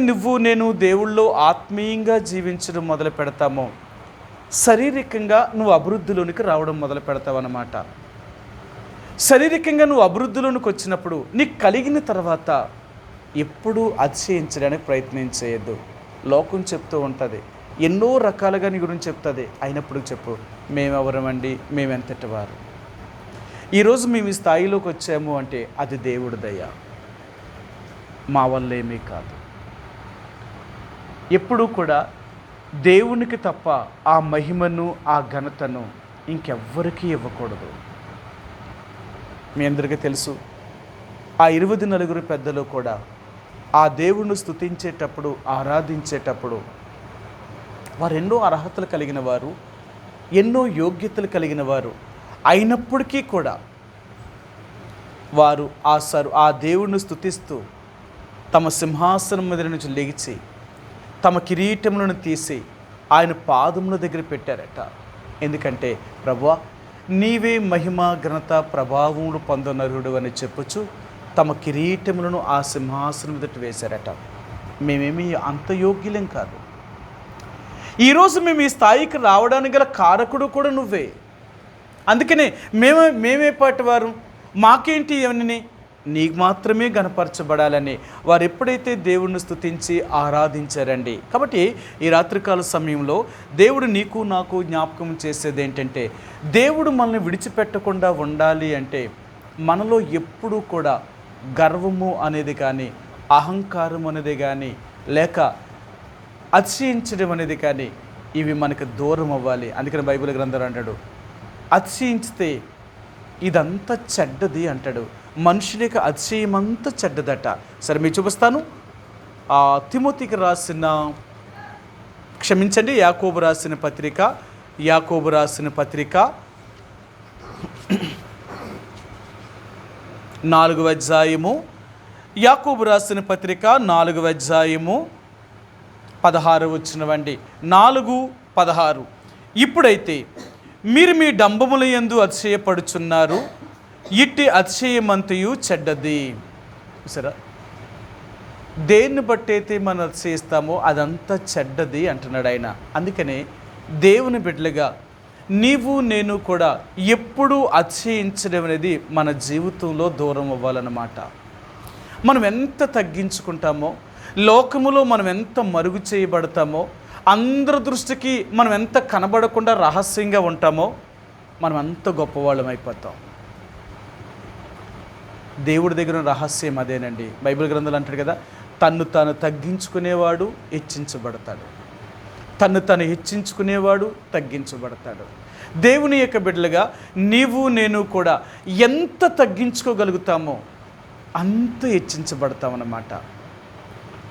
నేను దేవుళ్ళో ఆత్మీయంగా జీవించడం మొదలు పెడతామో శారీరకంగా నువ్వు అభివృద్ధిలోనికి రావడం మొదలు పెడతావు అన్నమాట. శారీరకంగా నువ్వు అభివృద్ధిలోనికి వచ్చినప్పుడు నీకు కలిగిన తర్వాత ఎప్పుడూ అతిశయించడానికి ప్రయత్నం చేయొద్దు. లోకం చెప్తూ ఉంటుంది, ఎన్నో రకాలుగా నీ గురించి చెప్తుంది. అయినప్పుడు చెప్పు, మేమెవరమండి, మేమెంతటి వారు. ఈరోజు మేము ఈ స్థాయిలోకి వచ్చాము అంటే అది దేవుడి దయ, మా వల్ల ఏమీ కాదు. ఎప్పుడూ కూడా దేవునికి తప్ప ఆ మహిమను, ఆ ఘనతను ఇంకెవ్వరికీ ఇవ్వకూడదు. మీ అందరికీ తెలుసు, ఆ 24 పెద్దలు కూడా ఆ దేవుణ్ణి స్తుతించేటప్పుడు, ఆరాధించేటప్పుడు వారు ఎన్నో అర్హతలు కలిగిన వారు, ఎన్నో యోగ్యతలు కలిగిన వారు అయినప్పటికీ కూడా వారు ఆ దేవుణ్ణి స్తుతిస్తూ తమ సింహాసనం మీద నుంచి లెగిచి తమ కిరీటములను తీసి ఆయన పాదముల దగ్గర పెట్టారట. ఎందుకంటే ప్రభువా, నీవే మహిమ, ఘనత, ప్రభావములు పొందనరుడు అని చెప్పుచు తమ కిరీటములను ఆ సింహాసనం మీదట వేశారట. మేమేమి అంత యోగ్యులేం కాదు. ఈరోజు మేము ఈ స్థాయికి రావడానికి గల కారకుడు కూడా నువ్వే. అందుకనే మేమే పాటివారు, మాకేంటి అవన్నీ, నీకు మాత్రమే గణపరచబడాలని వారు ఎప్పుడైతే దేవుణ్ణి స్తుతించి ఆరాధించారండి. కాబట్టి ఈ రాత్రికాల సమయంలో దేవుడు నీకు నాకు జ్ఞాపకం చేసేది ఏంటంటే, దేవుడు మనల్ని విడిచిపెట్టకుండా ఉండాలి అంటే మనలో ఎప్పుడూ కూడా గర్వము అనేది కానీ, అహంకారం అనేది కానీ, లేక అతిశయించడం అనేది కానీ, ఇవి మనకు దూరం అవ్వాలి. అందుకని బైబిల్ గ్రంథాలు అంటాడు, అతిశయించితే ఇదంతా చెడ్డది అంటాడు. మనుషునికి అతిశయమంతా చెడ్డదట. సరే మీకు చూపిస్తాను. తిమోతికి రాసిన, యాకోబు రాసిన పత్రిక 4వ అధ్యాయము, యాకోబు రాసిన పత్రిక 4వ అధ్యాయము 16 వచ్చినవండి. 4:16. ఇప్పుడైతే మీరు మీ డంబముల యందు అతిశయపడుచున్నారు, ఇట్టి అతిశయమంతయు చెడ్డది. సరే, దేన్ని బట్టి అయితే మనం అతిశయిస్తామో అదంతా చెడ్డది అంటున్నాడు ఆయన. అందుకనే దేవుని బిడ్డలుగా నీవు నేను కూడా ఎప్పుడూ అతిశయించడం అనేది మన జీవితంలో దూరం అవ్వాలన్నమాట. మనం ఎంత తగ్గించుకుంటామో, లోకములో మనం ఎంత మరుగు చేయబడతామో, అందరి దృష్టికి మనం ఎంత కనబడకుండా రహస్యంగా ఉంటామో, మనం అంత గొప్పవాళ్ళం అయిపోతాం. దేవుడి దగ్గర రహస్యం అదేనండి. బైబిల్ గ్రంథాలు అంటాడు కదా, తన్ను తాను తగ్గించుకునేవాడు హెచ్చించబడతాడు, తన్ను తాను హెచ్చించుకునేవాడు తగ్గించబడతాడు. దేవుని యొక్క బిడ్డలుగా నీవు నేను కూడా ఎంత తగ్గించుకోగలుగుతామో అంత హెచ్చించబడతామన్నమాట.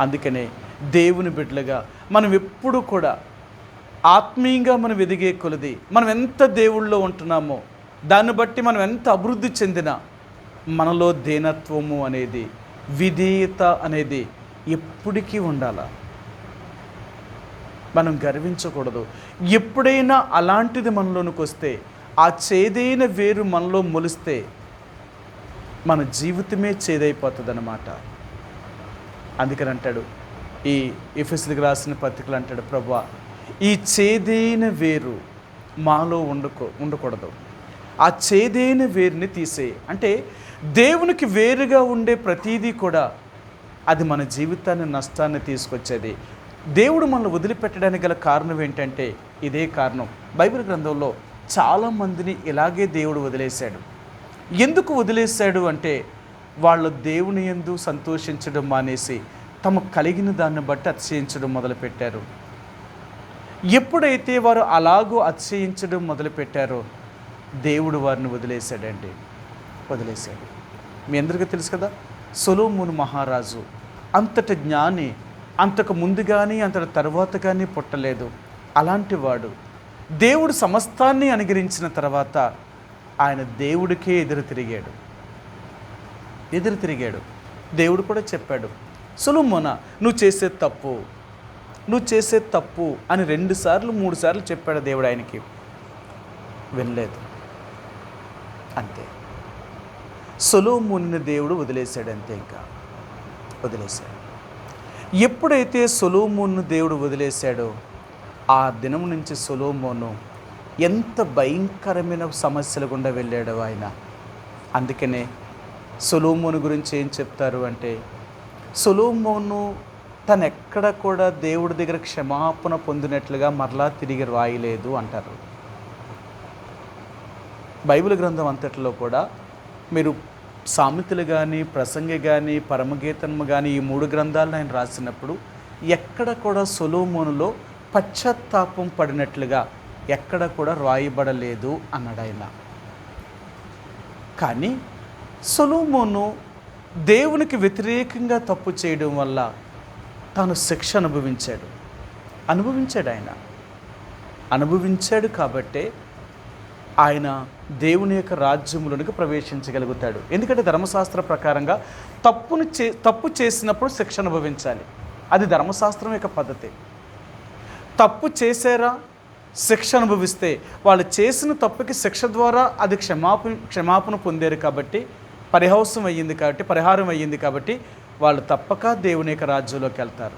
అందుకనే దేవుని బిడ్డలుగా మనం ఎప్పుడు కూడా ఆత్మీయంగా మనం ఎదిగే కొలది మనం ఎంత దేవుళ్ళలో ఉంటున్నామో దాన్ని బట్టి మనం ఎంత అభివృద్ధి చెందినా మనలో దీనత్వము అనేది, విధేయత అనేది ఎప్పటికీ ఉండాలి. మనం గర్వించకూడదు. ఎప్పుడైనా అలాంటిది మనలోనికి వస్తే, ఆ చేదైన వేరు మనలో మొలిస్తే మన జీవితమే చేదైపోతుంది అన్నమాట. అందుకని అంటాడు ఈ ఎఫెసీయులకు రాసిన పత్రికలు అంటాడు, ప్రభువా ఈ చేదైన వేరు మాలో ఉండకూడదు, ఆ చేదైన వేరుని తీసేయి. అంటే దేవునికి వేరుగా ఉండే ప్రతీదీ కూడా అది మన జీవితాన్ని నష్టాన్ని తీసుకొచ్చేది. దేవుడు మనల్ని వదిలిపెట్టడానికి గల కారణం ఏంటంటే ఇదే కారణం. బైబిల్ గ్రంథంలో చాలామందిని ఇలాగే దేవుడు వదిలేశాడు. ఎందుకు వదిలేశాడు అంటే వాళ్ళు దేవుని యందు సంతోషించడం మానేసి తమకు కలిగిన దాన్ని బట్టి అతిశయించడం మొదలుపెట్టారు. ఎప్పుడైతే వారు అలాగూ అతిశయించడం మొదలుపెట్టారో దేవుడు వారిని వదిలేశాడండి, వదిలేశాడు. మీ అందరికీ తెలుసు కదా, సొలొమోను మహారాజు అంతటి జ్ఞాని అంతకు ముందు కానీ అంతటి తర్వాత కానీ పుట్టలేదు. అలాంటి వాడు దేవుడు సమస్తాన్ని అనుగ్రహించిన తర్వాత ఆయన దేవుడికే ఎదురు తిరిగాడు. దేవుడు కూడా చెప్పాడు, సొలొమోనా నువ్వు చేసే తప్పు అని 2 సార్లు 3 సార్లు చెప్పాడు దేవుడు ఆయనకి. వినలేదు, అంతే. సొలొమోనుని దేవుడు వదిలేశాడు, అంతే. ఇంకా వదిలేశాడు. ఎప్పుడైతే సొలొమోనును దేవుడు వదిలేశాడో ఆ దినం నుంచి సొలొమోను ఎంత భయంకరమైన సమస్యల గుండా వెళ్ళాడో ఆయన. అందుకనే సొలొమోను గురించి ఏం చెప్తారు అంటే, సొలొమోను తను ఎక్కడ కూడా దేవుడి దగ్గర క్షమాపణ పొందినట్లుగా మరలా తిరిగి రాయలేదు అంటారు. బైబిల్ గ్రంథం అంతటిలో కూడా మీరు సామెతలు కానీ, ప్రసంగి కానీ, పరమగీతము కానీ, ఈ 3 గ్రంథాలను ఆయన రాసినప్పుడు ఎక్కడ కూడా సొలొమోనులో పశ్చాత్తాపం పడినట్లుగా ఎక్కడ కూడా రాయబడలేదు అన్నాడు ఆయన. కానీ సొలొమోను దేవునికి వ్యతిరేకంగా తప్పు చేయడం వల్ల తాను శిక్ష అనుభవించాడు కాబట్టే ఆయన దేవుని యొక్క రాజ్యములోనికి ప్రవేశించగలుగుతాడు. ఎందుకంటే ధర్మశాస్త్ర ప్రకారంగా తప్పు చేసినప్పుడు శిక్ష అనుభవించాలి. అది ధర్మశాస్త్రం యొక్క పద్ధతి. తప్పు చేశారా, శిక్ష అనుభవిస్తే వాళ్ళు చేసిన తప్పుకి శిక్ష ద్వారా అది క్షమాపణ పొందారు కాబట్టి, పరిహారం అయ్యింది కాబట్టి వాళ్ళు తప్పక దేవుని యొక్క రాజ్యంలోకి వెళ్తారు.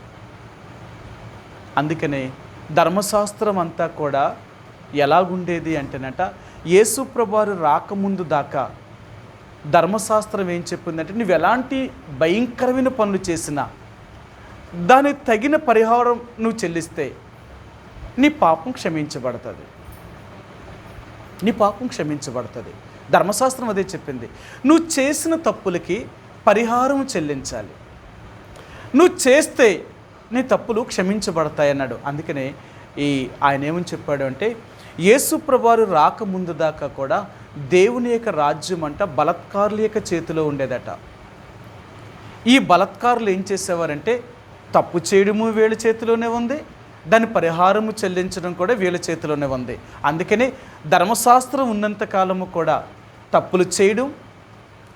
అందుకనే ధర్మశాస్త్రం అంతా కూడా ఎలాగుండేది అంటేనట, యేసు ప్రభువారు రాకముందు దాకా ధర్మశాస్త్రం ఏం చెప్పిందంటే, నువ్వు ఎలాంటి భయంకరమైన పనులు చేసినా దానికి తగిన పరిహారం నువ్వు చెల్లిస్తే నీ పాపం క్షమించబడుతుంది. ధర్మశాస్త్రం అదే చెప్పింది. నువ్వు చేసిన తప్పులకి పరిహారం చెల్లించాలి. నువ్వు చేస్తే నీ తప్పులు క్షమించబడతాయి అన్నాడు. అందుకనే ఆయన ఏమని చెప్పాడు అంటే, యేసు ప్రభువారు రాకముందు దాకా కూడా దేవుని యొక్క రాజ్యం అంట బలత్కారుల యొక్క చేతిలో ఉండేదట. ఈ బలత్కారులు ఏం చేసేవారంటే, తప్పు చేయడము వీళ్ళ చేతిలోనే ఉంది, దాని పరిహారము చెల్లించడం కూడా వీళ్ళ చేతిలోనే ఉంది. అందుకనే ధర్మశాస్త్రం ఉన్నంత కాలము కూడా తప్పులు చేయడం,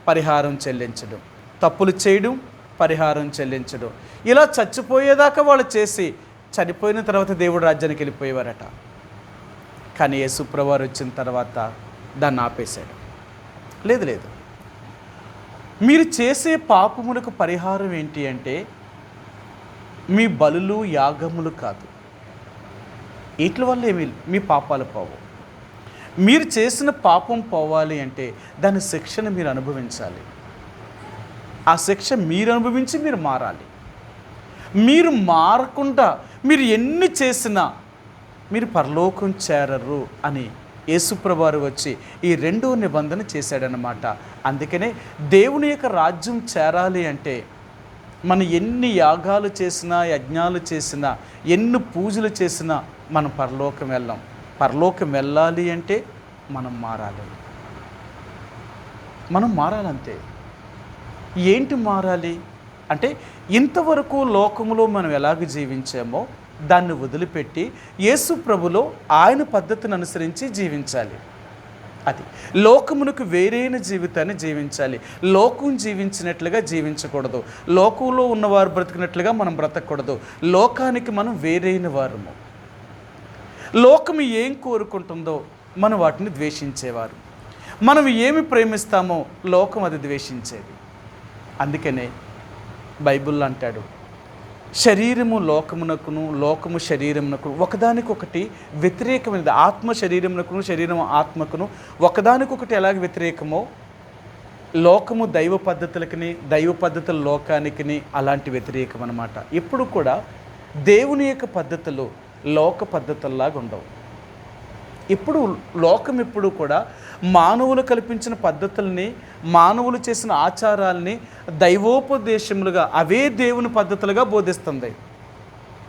పరిహారం చెల్లించడం, ఇలా చచ్చిపోయేదాకా వాళ్ళు చేసి చనిపోయిన తర్వాత దేవుడి రాజ్యానికి వెళ్ళిపోయేవారట. కానీ యేసు ప్రభువారు వచ్చిన తర్వాత దాన్ని ఆపేశాడు. లేదు, మీరు చేసే పాపములకు పరిహారం ఏంటి అంటే, మీ బలులు యాగములు కాదు. వీటి వల్ల మీ పాపాలు పోవు. మీరు చేసిన పాపం పోవాలి అంటే దాని శిక్షను మీరు అనుభవించాలి. ఆ శిక్ష మీరు అనుభవించి మీరు మారాలి. మీరు మారకుండా మీరు ఎన్ని చేసినా మీరు పరలోకం చేరరు అని యేసుప్రభువారు వచ్చి ఈ 2వ నిబంధన చేశాడనమాట. అందుకనే దేవుని యొక్క రాజ్యం చేరాలి అంటే మనం ఎన్ని యాగాలు చేసినా, యజ్ఞాలు చేసినా, ఎన్ని పూజలు చేసినా మనం పరలోకం వెళ్ళాం. పరలోకం వెళ్ళాలి అంటే మనం మారాలంతే. ఏంటి మారాలి అంటే, ఇంతవరకు లోకములో మనం ఎలాగ జీవించామో దాన్ని వదిలిపెట్టి యేసు ప్రభులో ఆయన పద్ధతిని అనుసరించి జీవించాలి. అది లోకమునకు వేరైన జీవితాన్ని జీవించాలి. లోకం జీవించినట్లుగా జీవించకూడదు. లోకంలో ఉన్నవారు బ్రతికినట్లుగా మనం బ్రతకూడదు. లోకానికి మనం వేరైన వారము. లోకము ఏం కోరుకుంటుందో మనం వాటిని ద్వేషించేవారు. మనం ఏమి ప్రేమిస్తామో లోకం అది ద్వేషించేది. అందుకనే బైబిల్లో అంటాడు, శరీరము లోకమునకును, లోకము శరీరమునకు ఒకదానికొకటి వ్యతిరేకమైనది. ఆత్మ శరీరమునకును, శరీరం ఆత్మకును ఒకదానికొకటి ఎలాగ వ్యతిరేకమో, లోకము దైవ పద్ధతులకి, దైవ పద్ధతుల లోకానికి అలాంటి వ్యతిరేకం అన్నమాట. ఎప్పుడు కూడా దేవుని యొక్క పద్ధతులు లోక పద్ధతుల్లాగా ఉండవు. లోకం ఎప్పుడు కూడా మానవులు కల్పించిన పద్ధతుల్ని, మానవులు చేసిన ఆచారాలని దైవోపదేశములుగా, అవే దేవుని పద్ధతులుగా బోధిస్తుంది.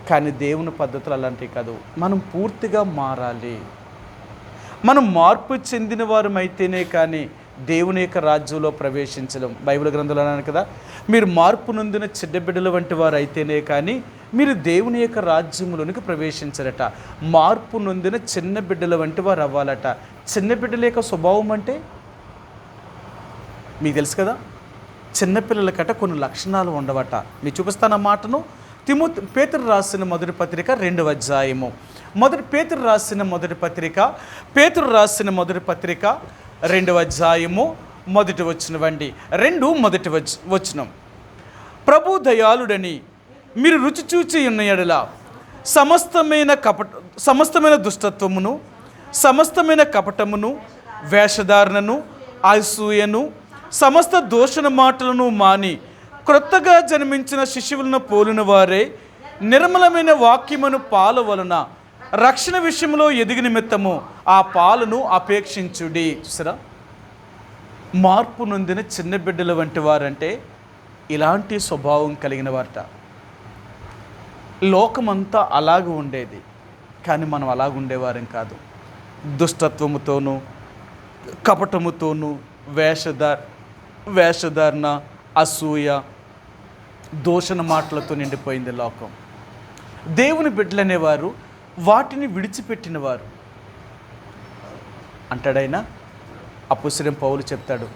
కానీ దేవుని పద్ధతులు అలాంటివి కాదు. మనం పూర్తిగా మారాలి. మనం మార్పు చెందిన వారమైతేనే కానీ దేవుని యొక్క రాజ్యంలో ప్రవేశించడం. బైబిల్ గ్రంథంలో అన్నాను కదా, మీరు మార్పు నొందిన చిన్నబిడ్డల వంటి వారు అయితేనే కానీ మీరు దేవుని యొక్క రాజ్యంలోనికి ప్రవేశించరట. మార్పు నొందిన చిన్న బిడ్డల వంటి వారు అవ్వాలట. చిన్న బిడ్డల యొక్క స్వభావం అంటే మీకు తెలుసు కదా, చిన్నపిల్లలకట కొన్ని లక్షణాలు ఉండవట. మీరు చూపిస్తాను ఆ మాటను. పేతురు రాసిన మొదటి పత్రిక 2వ అధ్యాయము. పేతురు రాసిన మొదటి పత్రిక 2వ అధ్యాయము మొదటి వచనం. ప్రభు దయాళుడని మీరు రుచి చూచి ఉన్న ఎడల సమస్తమైన దుష్టత్వమును, సమస్తమైన కపటమును, వేషధారణను, అసూయను, సమస్త దూషణ మాటలను మాని క్రొత్తగా జన్మించిన శిశువులను పోలిన వారే నిర్మలమైన వాక్యమును పాలు వలన రక్షణ విషయంలో ఎదిగి నిమిత్తము ఆ పాలను అపేక్షించుడి. చూసారా, మార్పు నొందిన చిన్న బిడ్డల వంటి వారంటే ఇలాంటి స్వభావం కలిగిన వారట. లోకమంతా అలాగ ఉండేది, కానీ మనం అలాగ ఉండేవారం కాదు. దుష్టత్వముతోనూ కపటముతోనూ వేషధారణ, అసూయ, దూషణ మాటలతో నిండిపోయింది లోకం. దేవుని బిడ్డలనేవారు వాటిని విడిచిపెట్టినవారు. అంటాడైనా అపోస్తలుడైన పౌలు చెప్తాడు,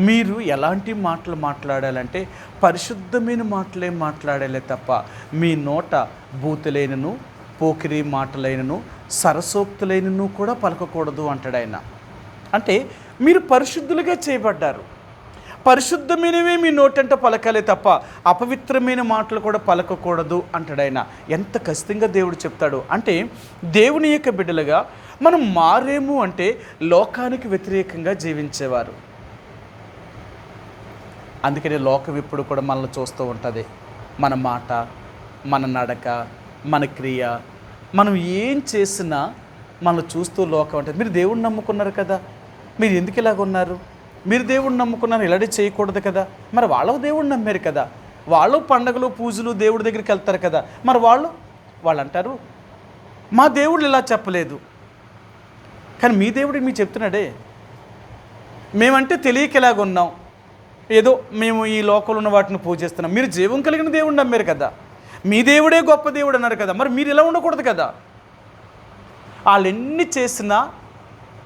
మీరు ఎలాంటి మాటలు మాట్లాడాలంటే పరిశుద్ధమైన మాటలే మాట్లాడాలే తప్ప మీ నోట బూతులైనను, పోకిరి మాటలైనను, సరసోక్తులైనను కూడా పలకకూడదు అంటాడాయన. అంటే మీరు పరిశుద్ధులుగా చేయబడ్డారు. పరిశుద్ధమైనవే మీ నోటంట పలకాలే తప్ప అపవిత్రమైన మాటలు కూడా పలకకూడదు అంటాడాయన. ఎంత ఖచ్చితంగా దేవుడు చెప్తాడు అంటే, దేవుని యొక్క బిడ్డలుగా మనం మారేము అంటే లోకానికి వ్యతిరేకంగా జీవించేవారు. అందుకనే లోకం ఇప్పుడు కూడా మనల్ని చూస్తూ ఉంటుంది. మన మాట, మన నడక, మన క్రియ, మనం ఏం చేసినా మనల్ని చూస్తూ లోకం ఉంటుంది. మీరు దేవుడిని నమ్ముకున్నారు కదా, మీరు ఎందుకు ఇలాగ ఉన్నారు? మీరు దేవుడిని నమ్ముకున్నారు, ఇలాంటి చేయకూడదు కదా. మరి వాళ్ళు దేవుడిని నమ్మారు కదా, వాళ్ళు పండగలు పూజలు దేవుడి దగ్గరికి వెళ్తారు కదా. మరి వాళ్ళు అంటారు, మా దేవుడు ఇలా చెప్పలేదు, కానీ మీ దేవుడికి మీకు చెప్తున్నాడే. మేమంటే తెలియక ఇలాగ ఉన్నాం, ఏదో మేము ఈ లోకంలో ఉన్న వాటిని పూజిస్తున్నాం. మీరు జీవం కలిగిన దేవుడిని నమ్మారు కదా, మీ దేవుడే గొప్ప దేవుడు అన్నారు కదా, మరి మీరు ఇలా ఉండకూడదు కదా. వాళ్ళు ఎన్ని చేసినా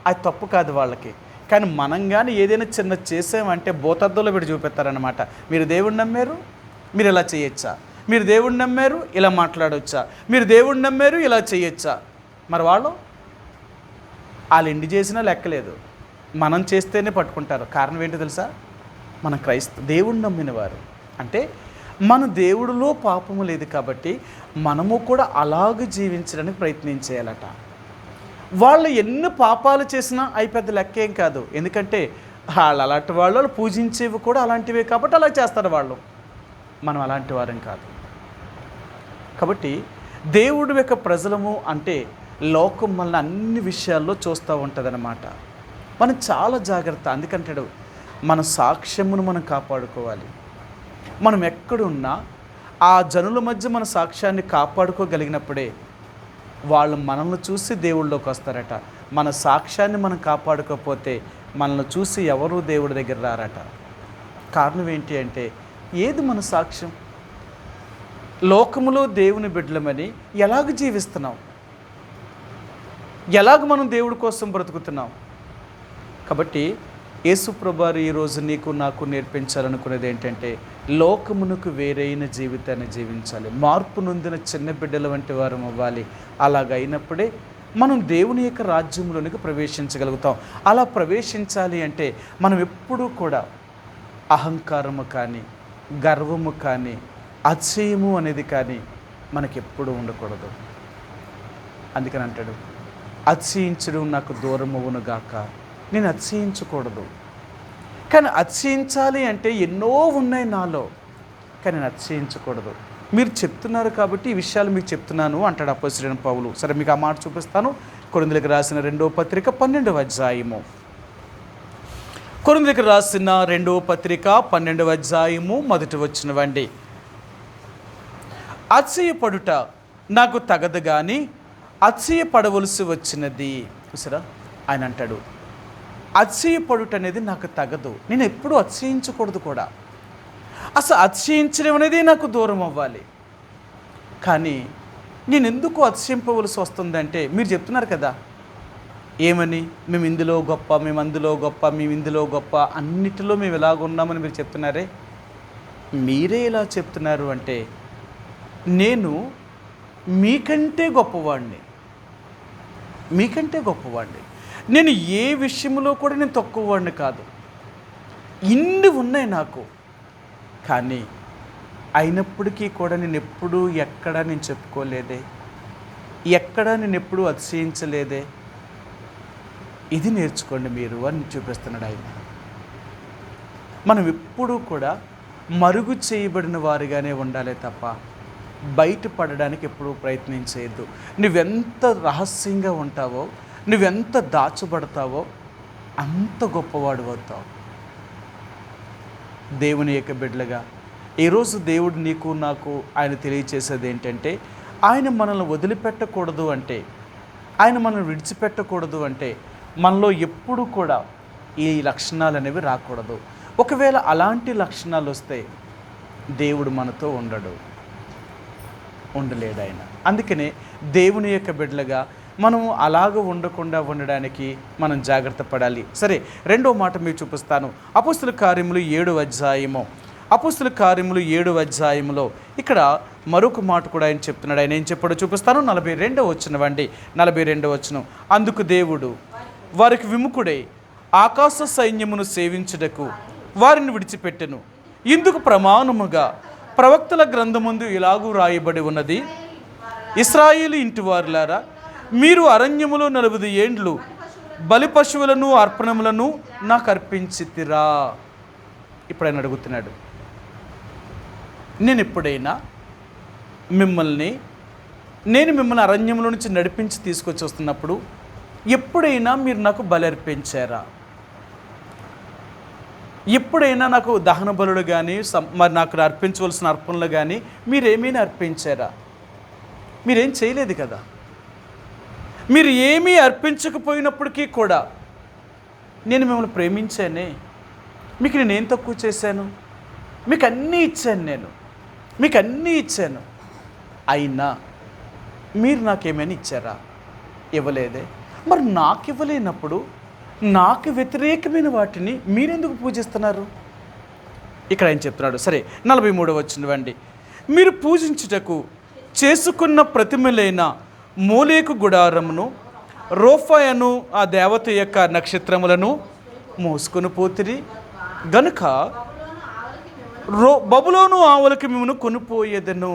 అది తప్పు కాదు వాళ్ళకి. కానీ మనం కానీ ఏదైనా చిన్న చేసామంటే భూతద్దంలో పెట్టి చూపెత్తారనమాట. మీరు దేవుడిని నమ్మారు, మీరు ఇలా చేయొచ్చా? మీరు దేవుడిని నమ్మారు, ఇలా మాట్లాడవచ్చా? మీరు దేవుడిని నమ్మారు, ఇలా చేయొచ్చా? మరి వాళ్ళు ఎండి చేసినా లెక్కలేదు, మనం చేస్తేనే పట్టుకుంటారు. కారణం ఏంటో తెలుసా? మన దేవుడిని నమ్మినవారు అంటే మన దేవుడిలో పాపము లేదు కాబట్టి మనము కూడా అలాగ జీవించడానికి ప్రయత్నం చేయాలట. వాళ్ళు ఎన్ని పాపాలు చేసినా అవి పెద్ద లెక్కేం కాదు. ఎందుకంటే వాళ్ళు అలాంటి వాళ్ళు పూజించేవి కూడా అలాంటివే కాబట్టి అలా చేస్తారు వాళ్ళు. మనం అలాంటి వారం కాదు. కాబట్టి దేవుడి యొక్క ప్రజలము అంటే లోకం మనల్ని అన్ని విషయాల్లో చూస్తూ ఉంటుందన్నమాట. మనం చాలా జాగ్రత్త. అందుకంటాడు మన సాక్ష్యమును మనం కాపాడుకోవాలి. మనం ఎక్కడున్నా ఆ జనుల మధ్య మన సాక్ష్యాన్ని కాపాడుకోగలిగినప్పుడే వాళ్ళు మనల్ని చూసి దేవుళ్ళలోకి వస్తారట. మన సాక్ష్యాన్ని మనం కాపాడుకోకపోతే మనల్ని చూసి ఎవరూ దేవుడి దగ్గర రారట. కారణం ఏంటి అంటే, ఏది మన సాక్ష్యం? లోకములో దేవుని బిడ్డలమని ఎలాగ జీవిస్తున్నాం, ఎలాగ మనం దేవుడి కోసం బ్రతుకుతున్నాం? కాబట్టి యేసు ప్రభువారు ఈరోజు నీకు నాకు నేర్పించాలనుకునేది ఏంటంటే, లోకమునకు వేరైన జీవితాన్ని జీవించాలి. మార్పు నొందిన చిన్న బిడ్డల వంటి వారం అవ్వాలి. అలాగైనప్పుడే మనం దేవుని యొక్క రాజ్యంలోనికి ప్రవేశించగలుగుతాం. అలా ప్రవేశించాలి అంటే మనం ఎప్పుడూ కూడా అహంకారము కానీ, గర్వము కానీ, అతిశయము అనేది కానీ మనకెప్పుడూ ఉండకూడదు. అందుకని అంటాడు, అతిశయించడం నాకు దూరమవును గాక. నేను అతిశయించకూడదు. కానీ అతిశయించాలి అంటే ఎన్నో ఉన్నాయి నాలో, కానీ నేను అతిశయించకూడదు. మీరు చెప్తున్నారు కాబట్టి ఈ విషయాలు మీకు చెప్తున్నాను అంటాడు అపోస్తలుడైన పౌలు. సరే, మీకు ఆ మాట చూపిస్తాను. కొరింథీయులకు రాసిన 2వ పత్రిక 12వ అధ్యాయము. కొరింథీయులకు రాసిన 2వ పత్రిక 12వ అధ్యాయము 1వ వచనమండి. అతిశయపడుట నాకు తగదు కానీ అతిశయపడవలసి వచ్చినది. చూసారా, ఆయన అంటాడు అతిశయపడుట అనేది నాకు తగదు, నేను ఎప్పుడూ అతిశయించకూడదు కూడా. అసలు అతిశయించడం అనేది నాకు దూరం అవ్వాలి. కానీ నేను ఎందుకు అతిశయింపవలసి వస్తుందంటే, మీరు చెప్తున్నారు కదా ఏమని, మేము ఇందులో గొప్ప, మేము అందులో గొప్ప, మేము ఇందులో గొప్ప, అన్నిటిలో మేము ఇలాగున్నామని మీరు చెప్తున్నారే. మీరే ఇలా చెప్తున్నారు అంటే నేను మీకంటే గొప్పవాడిని, మీకంటే గొప్పవాడిని. నేను ఏ విషయంలో కూడా నేను తక్కువ వాడిని కాదు. ఇన్ని ఉన్నాయి నాకు, కానీ అయినప్పటికీ కూడా నేను ఎప్పుడూ ఎక్కడా నేను చెప్పుకోలేదే, ఎక్కడా నేను ఎప్పుడూ అతిశయించలేదే. ఇది నేర్చుకోండి మీరు అని చూపిస్తున్నాడు ఆయన. మనం ఎప్పుడూ కూడా మరుగు చేయబడిన వారిగానే ఉండాలి తప్ప బయటపడడానికి ఎప్పుడూ ప్రయత్నం చేయొద్దు. నువ్వెంత రహస్యంగా ఉంటావో, నువ్వెంత దాచబడతావో అంత గొప్పవాడు అవుతావు. దేవుని యొక్క బిడ్డలుగా ఈరోజు దేవుడు నీకు నాకు ఆయన తెలియచేసేది ఏంటంటే, ఆయన మనల్ని వదిలిపెట్టకూడదు అంటే, ఆయన మనల్ని విడిచిపెట్టకూడదు అంటే మనలో ఎప్పుడు కూడా ఈ లక్షణాలు అనేవి రాకూడదు. ఒకవేళ అలాంటి లక్షణాలు వస్తే దేవుడు మనతో ఉండలేడు ఆయన. అందుకనే దేవుని యొక్క బిడ్డలుగా మనం అలాగ ఉండకుండా ఉండడానికి మనం జాగ్రత్త పడాలి. సరే, రెండో మాట మీకు చూపిస్తాను. అపోస్తుల కార్యములు 7వ అధ్యాయము, అపోస్తుల కార్యములు 7వ అధ్యాయంలో ఇక్కడ మరొక మాట కూడా ఆయన చెప్తున్నాడు. ఆయన ఏం చెప్పాడో చూపిస్తాను. 42వ వచనం అండి, 42వ వచనం. అందుకు దేవుడు వారికి విముఖుడై ఆకాశ సైన్యమును సేవించుటకు వారిని విడిచిపెట్టెను. ఇందుకు ప్రమాణముగా ప్రవక్తల గ్రంథమందు ఇలాగూ రాయబడి ఉన్నది, ఇశ్రాయేలు ఇంటి వారులారా, మీరు అరణ్యములో 40 ఏండ్లు బలి పశువులను అర్పణములను నాకు అర్పించితిరా. ఇప్పుడు ఆయన అడుగుతున్నాడు, నేను ఎప్పుడైనా నేను మిమ్మల్ని అరణ్యంలో నుంచి నడిపించి తీసుకొచ్చి వస్తున్నప్పుడు ఎప్పుడైనా మీరు నాకు బలి అర్పించారా? ఎప్పుడైనా నాకు దహన బలులు కానీ మరి నాకు అర్పించవలసిన అర్పణలు కానీ మీరేమైనా అర్పించారా? మీరేం చేయలేదు కదా. మీరు ఏమీ అర్పించకపోయినప్పటికీ కూడా నేను మిమ్మల్ని ప్రేమించానే. మీకు నేనేం తక్కువ చేశాను? మీకు అన్నీ ఇచ్చాను, మీకు అన్నీ ఇచ్చాను. అయినా మీరు నాకేమైనా ఇచ్చారా? ఇవ్వలేదే. మరి నాకు ఇవ్వలేనప్పుడు నాకు వ్యతిరేకమైన వాటిని మీరెందుకు పూజిస్తున్నారు? ఇక్కడ ఆయన చెప్తున్నాడు. సరే, 43వ వచనం అండి. మీరు పూజించుటకు చేసుకున్న ప్రతిమలైన మోలేకు గుడారమును, రోఫాయను ఆ దేవత యొక్క నక్షత్రములను మోసుకొని పోతిరి గనుక బబులోను ఆవులకి మిమ్మల్ని కొనిపోయేదను.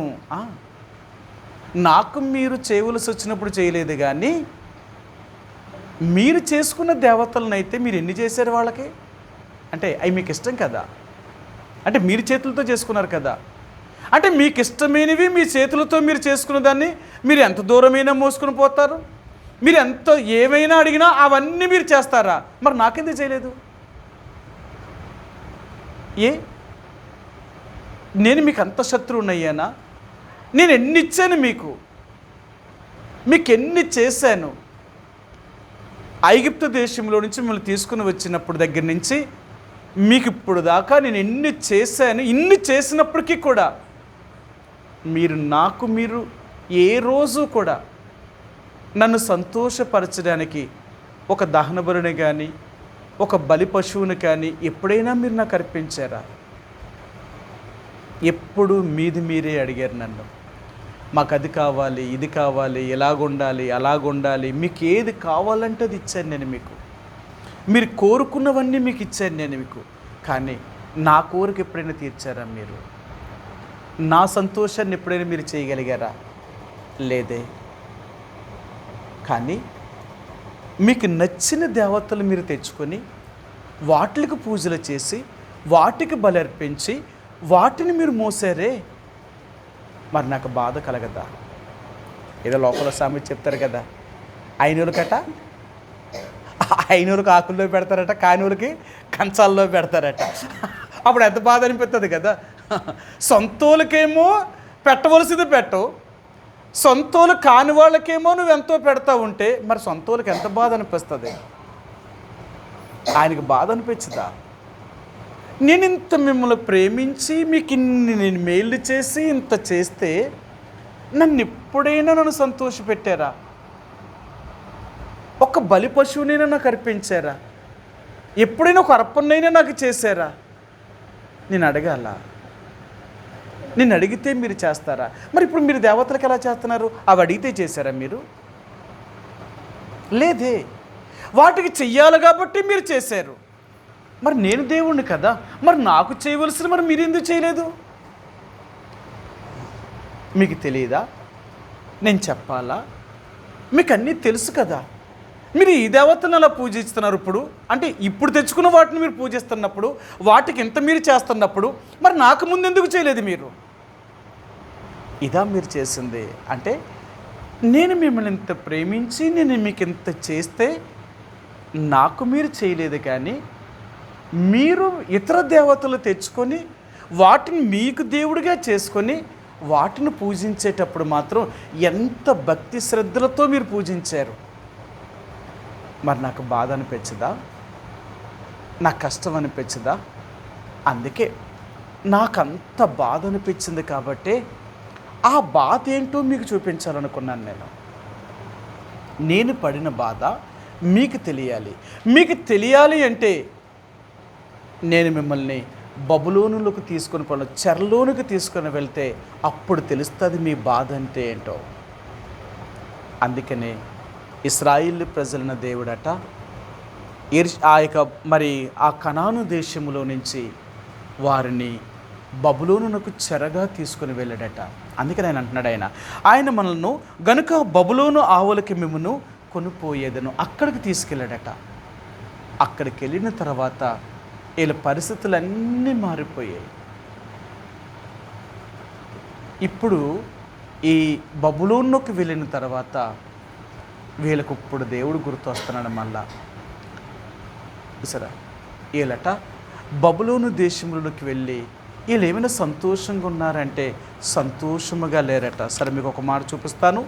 నాకు మీరు చేయవలసి వచ్చినప్పుడు చేయలేదు, కానీ మీరు చేసుకున్న దేవతలను అయితే మీరు ఎన్ని చేశారు వాళ్ళకి? అంటే అవి మీకు ఇష్టం కదా, అంటే మీరు చేతులతో చేసుకున్నారు కదా. అంటే మీకు ఇష్టమైనవి మీ చేతులతో మీరు చేసుకున్న దాన్ని మీరు ఎంత దూరమైనా మోసుకొని పోతారు. మీరు ఎంత ఏమైనా అడిగినా అవన్నీ మీరు చేస్తారా? మరి నాకెందుకు చేయలేదు? నేను మీకు అంత శత్రువునయ్యానా? నేను ఎన్ని ఇచ్చాను మీకు ఎన్ని చేశాను? ఐగుప్తు దేశంలో నుంచి మిమ్మల్ని తీసుకుని వచ్చినప్పుడు దగ్గర నుంచి మీకు ఇప్పుడు దాకా నేను ఎన్ని చేశాను. ఇన్ని చేసినప్పటికీ కూడా మీరు ఏ రోజు కూడా నన్ను సంతోషపరచడానికి ఒక దహన బలిని కానీ ఒక బలి పశువుని కానీ ఎప్పుడైనా మీరు నాకు అర్పించారా? ఎప్పుడు మీరే అడిగారు నన్ను, మాకు అది కావాలి, ఇది కావాలి, ఎలాగుండాలి, అలాగుండాలి. మీకు ఏది కావాలంటే అది ఇచ్చాను నేను మీకు. మీరు కోరుకున్నవన్నీ మీకు ఇచ్చాను నేను మీకు. కానీ నా కోరిక ఎప్పుడైనా తీర్చారా మీరు? నా సంతోషాన్ని ఎప్పుడైనా మీరు చేయగలిగారా? లేదే. కానీ మీకు నచ్చిన దేవతలు మీరు తెచ్చుకొని వాటికి పూజలు చేసి వాటికి బలి అర్పించి వాటిని మీరు మోసారే. మరి నాకు బాధ కలగదా? ఏదో లోపల సామెత చెప్తారు కదా, ఐనూలకట ఐనూలకు ఆకుల్లో పెడతారట, కానూలకి కంచాల్లో పెడతారట. అప్పుడు ఎంత బాధ అనిపిస్తుంది కదా. సొంతోళ్ళకేమో పెట్టవలసింది పెట్టవు, సొంతోళ్ళు కాని వాళ్ళకేమో నువ్వెంతో పెడతా ఉంటే మరి సొంతోళ్ళకి ఎంత బాధ అనిపిస్తుంది? ఆయనకి బాధ అనిపించదా? నేను ఇంత మిమ్మల్ని ప్రేమించి మీకు ఇన్ని నేను మేలు చేసి ఇంత చేస్తే నన్ను సంతోషపెట్టారా? ఒక బలి పశువునైనా నాకు అర్పించారా? ఎప్పుడైనా ఒక అర్పణనైనా నాకు చేశారా? నేను అడగాల? నేను అడిగితే మీరు చేస్తారా? మరి ఇప్పుడు మీరు దేవతలకు ఎలా చేస్తున్నారు? అవి అడిగితే చేశారా మీరు? లేదే. వాటికి చెయ్యాలి కాబట్టి మీరు చేశారు. మరి నేను దేవుణ్ణి కదా, మరి నాకు చేయవలసిన మరి మీరు ఎందుకు చేయలేదు? మీకు తెలియదా? నేను చెప్పాలా? మీకు అన్నీ తెలుసు కదా. మీరు ఈ దేవతలను అలా పూజిస్తున్నారు. అంటే ఇప్పుడు తెచ్చుకున్న వాటిని మీరు పూజిస్తున్నప్పుడు, వాటికి ఇంత మీరు చేస్తున్నప్పుడు, మరి నాకు ముందు ఎందుకు చేయలేదు మీరు? ఇదా మీరు చేసింది. అంటే నేను మిమ్మల్ని ఇంత ప్రేమించి నేను మీకు ఇంత చేస్తే నాకు మీరు చేయలేదు, కానీ మీరు ఇతర దేవతలు తెచ్చుకొని వాటిని మీకు దేవుడిగా చేసుకొని వాటిని పూజించేటప్పుడు మాత్రం ఎంత భక్తి శ్రద్ధలతో మీరు పూజించారు. మరి నాకు బాధ అనిపించదా? నాకు కష్టం అనిపించదా? అందుకే నాకంత బాధ అనిపించింది కాబట్టి ఆ బాధ ఏంటో మీకు చూపించాలనుకున్నాను. నేను పడిన బాధ మీకు తెలియాలి. మీకు తెలియాలి అంటే నేను మిమ్మల్ని బబులోనులోకి తీసుకొని చెరలోనికి తీసుకొని వెళ్తే అప్పుడు తెలుస్తుంది మీ బాధ అంటే ఏంటో. అందుకనే ఇశ్రాయేలు ప్రజలైన దేవుడట ఆ కనాను దేశంలో నుంచి వారిని బబులోనునకు చెరగా తీసుకుని వెళ్ళాడట. అందుకని ఆయన అంటున్నాడు, ఆయన మనల్ని గనుక బబులోను ఆవులకి మిమ్మను కొనిపోయేదను అక్కడికి తీసుకెళ్ళాడట. అక్కడికి వెళ్ళిన తర్వాత వీళ్ళ పరిస్థితులన్నీ మారిపోయాయి. ఇప్పుడు ఈ బబులోనుకి వెళ్ళిన తర్వాత వీళ్ళకు ఇప్పుడు దేవుడు గుర్తు వస్తున్నాడు మళ్ళా. సరే, వీళ్ళట బబులోను దేశంలోకి వెళ్ళి వీళ్ళు ఏమైనా సంతోషంగా ఉన్నారంటే సంతోషముగా లేరట. సరే, మీకు ఒక మాట చూపిస్తాను.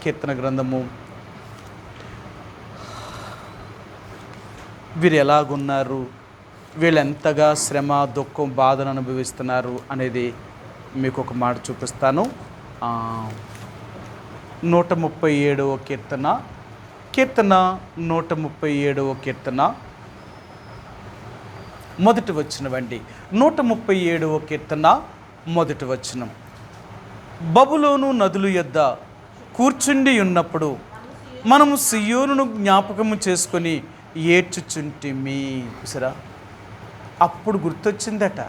కీర్తన గ్రంథము వీరు ఎలాగున్నారు, వీళ్ళు ఎంతగా శ్రమ దుఃఖం బాధను అనుభవిస్తున్నారు అనేది మీకు ఒక మాట చూపిస్తాను. 137వ కీర్తన 137వ కీర్తన మొదటి వచనమండి. 137వ కీర్తన మొదటి వచనం. బబులోను నదుల యొద్ద కూర్చుండి ఉన్నప్పుడు మనము సియోనును జ్ఞాపకము చేసుకొని ఏడ్చుచుంటిమి. సరా, అప్పుడు గుర్తొచ్చిందట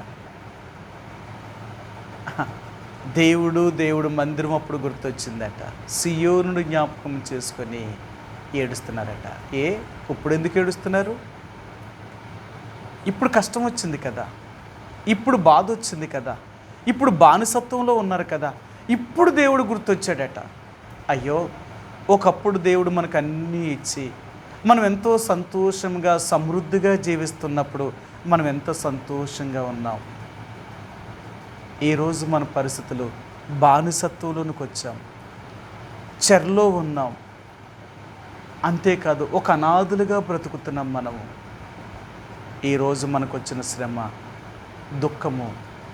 దేవుడు మందిరం. అప్పుడు గుర్తొచ్చిందట. సియోనును జ్ఞాపకం చేసుకొని ఏడుస్తున్నారట. ఇప్పుడు ఎందుకు ఏడుస్తున్నారు? ఇప్పుడు కష్టం వచ్చింది కదా, ఇప్పుడు బాధ వచ్చింది కదా, ఇప్పుడు బానిసత్వంలో ఉన్నారు కదా, ఇప్పుడు దేవుడు గుర్తొచ్చాడట. అయ్యో, ఒకప్పుడు దేవుడు మనకు అన్నీ ఇచ్చి మనం ఎంతో సంతోషంగా సమృద్ధిగా జీవిస్తున్నప్పుడు మనం ఎంతో సంతోషంగా ఉన్నాం. ఈరోజు మన పరిస్థితులు బానిసత్వంలోనికి వచ్చాం, చెరలో ఉన్నాం. అంతేకాదు ఒక అనాథులుగా బ్రతుకుతున్నాం మనము. ఈరోజు మనకు వచ్చిన శ్రమ దుఃఖము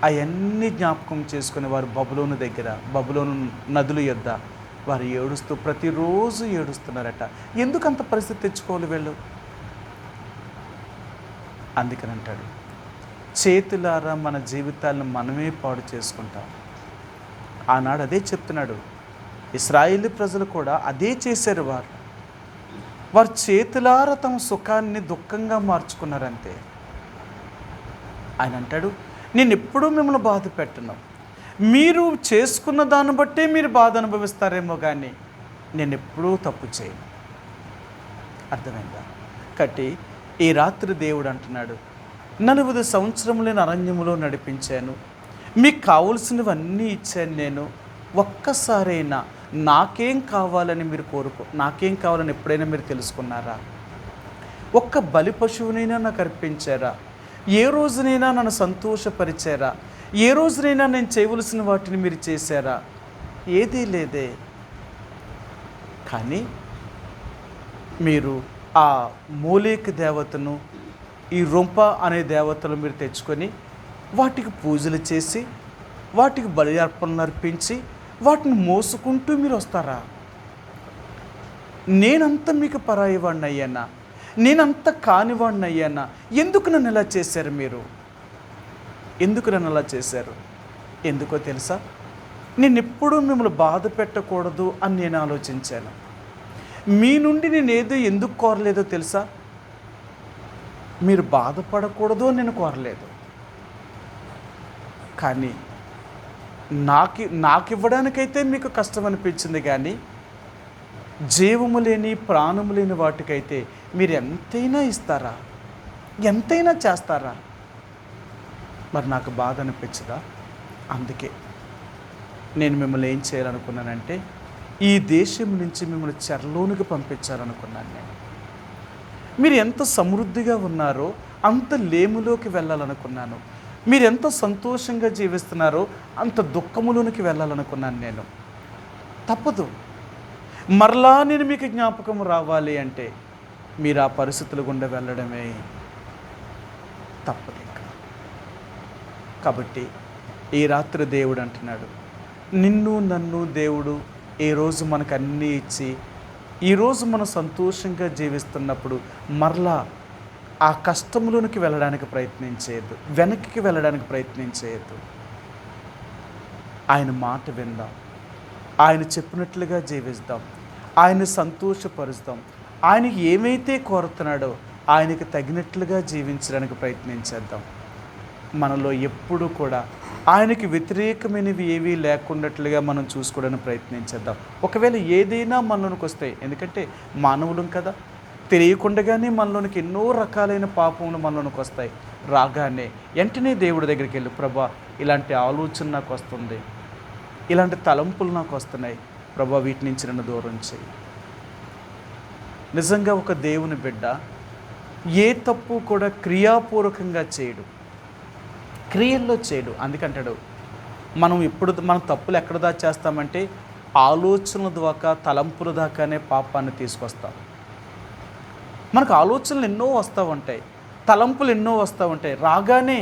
అవన్నీ జ్ఞాపకం చేసుకుని వారు బబులోను నదుల యొద్ద వారు ఏడుస్తూ ప్రతిరోజు ఏడుస్తున్నారట. ఎందుకంత పరిస్థితి తెచ్చుకోవాలి వీళ్ళు? అందుకని అంటాడు, చేతులారా మన జీవితాలను మనమే పాడు చేసుకుంటాం. ఆనాడు అదే చెప్తున్నాడు. ఇశ్రాయేలు ప్రజలు కూడా అదే చేశారు. వారు చేతులారా తమ సుఖాన్ని దుఃఖంగా మార్చుకున్నారంతే. ఆయన అంటాడు, నేను ఎప్పుడూ మిమ్మల్ని బాధ పెట్టను. మీరు చేసుకున్న దాన్ని బట్టే మీరు బాధ అనుభవిస్తారేమో, కానీ నేను ఎప్పుడూ తప్పు చేయను. అర్థమైందా? కాబట్టి ఈ రాత్రి దేవుడు అంటున్నాడు, 40 సంవత్సరములు నేను అరణ్యములో నడిపించాను, మీకు కావలసినవన్నీ ఇచ్చాను. నేను ఒక్కసారైనా నాకేం కావాలని మీరు నాకేం కావాలని ఎప్పుడైనా మీరు తెలుసుకున్నారా? ఒక్క బలి పశువునైనా నాకు అర్పించారా? ఏ రోజునైనా నన్ను సంతోషపరిచారా? ఏ రోజునైనా నేను చేయవలసిన వాటిని మీరు చేశారా? ఏదీ లేదే. కానీ మీరు ఆ మోలేక్ దేవతను, ఈ రొంప అనే దేవతలు మీరు తెచ్చుకొని వాటికి పూజలు చేసి వాటికి బలి అర్పణలు అర్పించి వాటిని మోసుకుంటూ మీరు వస్తారా? నేనంత మీకు పరాయి వాడిని అయ్యానా? నేనంత కానివాడిని అయ్యానా? ఎందుకు నన్ను ఇలా చేశారు మీరు? ఎందుకు నన్ను అలా చేశారు? ఎందుకో తెలుసా? నేను ఎప్పుడూ మిమ్మల్ని బాధ పెట్టకూడదు అని నేను ఆలోచించాను. మీ నుండి నేను ఏదో ఎందుకు కోరలేదో తెలుసా? మీరు బాధపడకూడదు అని నేను కోరలేదు. కానీ నాకు ఇవ్వడానికైతే మీకు కష్టం అనిపించింది, కానీ జీవము లేని ప్రాణము లేని వాటికైతే మీరు ఎంతైనా ఇస్తారా? ఎంతైనా చేస్తారా? మరి నాకు బాధ అనిపించదా? అందుకే నేను మిమ్మల్ని ఏం చేయాలనుకున్నానంటే ఈ దేశం నుంచి మిమ్మల్ని చెరలోనికి పంపించాలనుకున్నాను. మీరు ఎంత సమృద్ధిగా ఉన్నారో అంత లేములోకి వెళ్ళాలనుకున్నాను. మీరు ఎంత సంతోషంగా జీవిస్తున్నారో అంత దుఃఖములోనికి వెళ్ళాలనుకున్నాను. నేను తప్పదు. మరలా నేను మీకు జ్ఞాపకం రావాలి అంటే మీరు ఆ పరిస్థితుల గుండా వెళ్ళడమే తప్పదు. కాబట్టి ఈ రాత్రి దేవుడు అంటున్నాడు, నిన్ను నన్ను దేవుడు ఏ రోజు మనకు అన్నీ ఇచ్చి ఈరోజు మనం సంతోషంగా జీవిస్తున్నప్పుడు మరలా ఆ కష్టంలోనికి వెళ్ళడానికి ప్రయత్నం చేయొద్దు, వెనక్కి వెళ్ళడానికి ప్రయత్నం చేయొద్దు. ఆయన మాట విందాం, ఆయన చెప్పినట్లుగా జీవిస్తాం, ఆయన సంతోషపరుస్తాం. ఆయన ఏమైతే కోరుతున్నాడో ఆయనకి తగినట్లుగా జీవించడానికి ప్రయత్నం చేద్దాం. మనలో ఎప్పుడూ కూడా ఆయనకి వ్యతిరేకమైనవి ఏవీ లేకున్నట్లుగా మనం చూసుకోవడానికి ప్రయత్నించేద్దాం. ఒకవేళ ఏదైనా మనలోనికి వస్తాయి, ఎందుకంటే మానవులం కదా, తెలియకుండానే మనలోనికి ఎన్నో రకాలైన పాపములు మనలోనికి వస్తాయి. రాగానే వెంటనే దేవుడి దగ్గరికి వెళ్ళి, ప్రభా ఇలాంటి ఆలోచన నాకు వస్తుంది, ఇలాంటి తలంపులు నాకు వస్తున్నాయి, ప్రభా వీటి నుంచి నన్ను దూరం చేయి. నిజంగా ఒక దేవుని బిడ్డ ఏ తప్పు కూడా క్రియాపూర్వకంగా చేయడు, క్రియల్లో చేయడు. అందుకంటాడు మనం తప్పులు ఎక్కడ దాచేస్తామంటే ఆలోచనల దాకా, తలంపుల దాకానే పాపాన్ని తీసుకొస్తాం. మనకు ఆలోచనలు ఎన్నో వస్తూ ఉంటాయి, తలంపులు ఎన్నో వస్తూ ఉంటాయి. రాగానే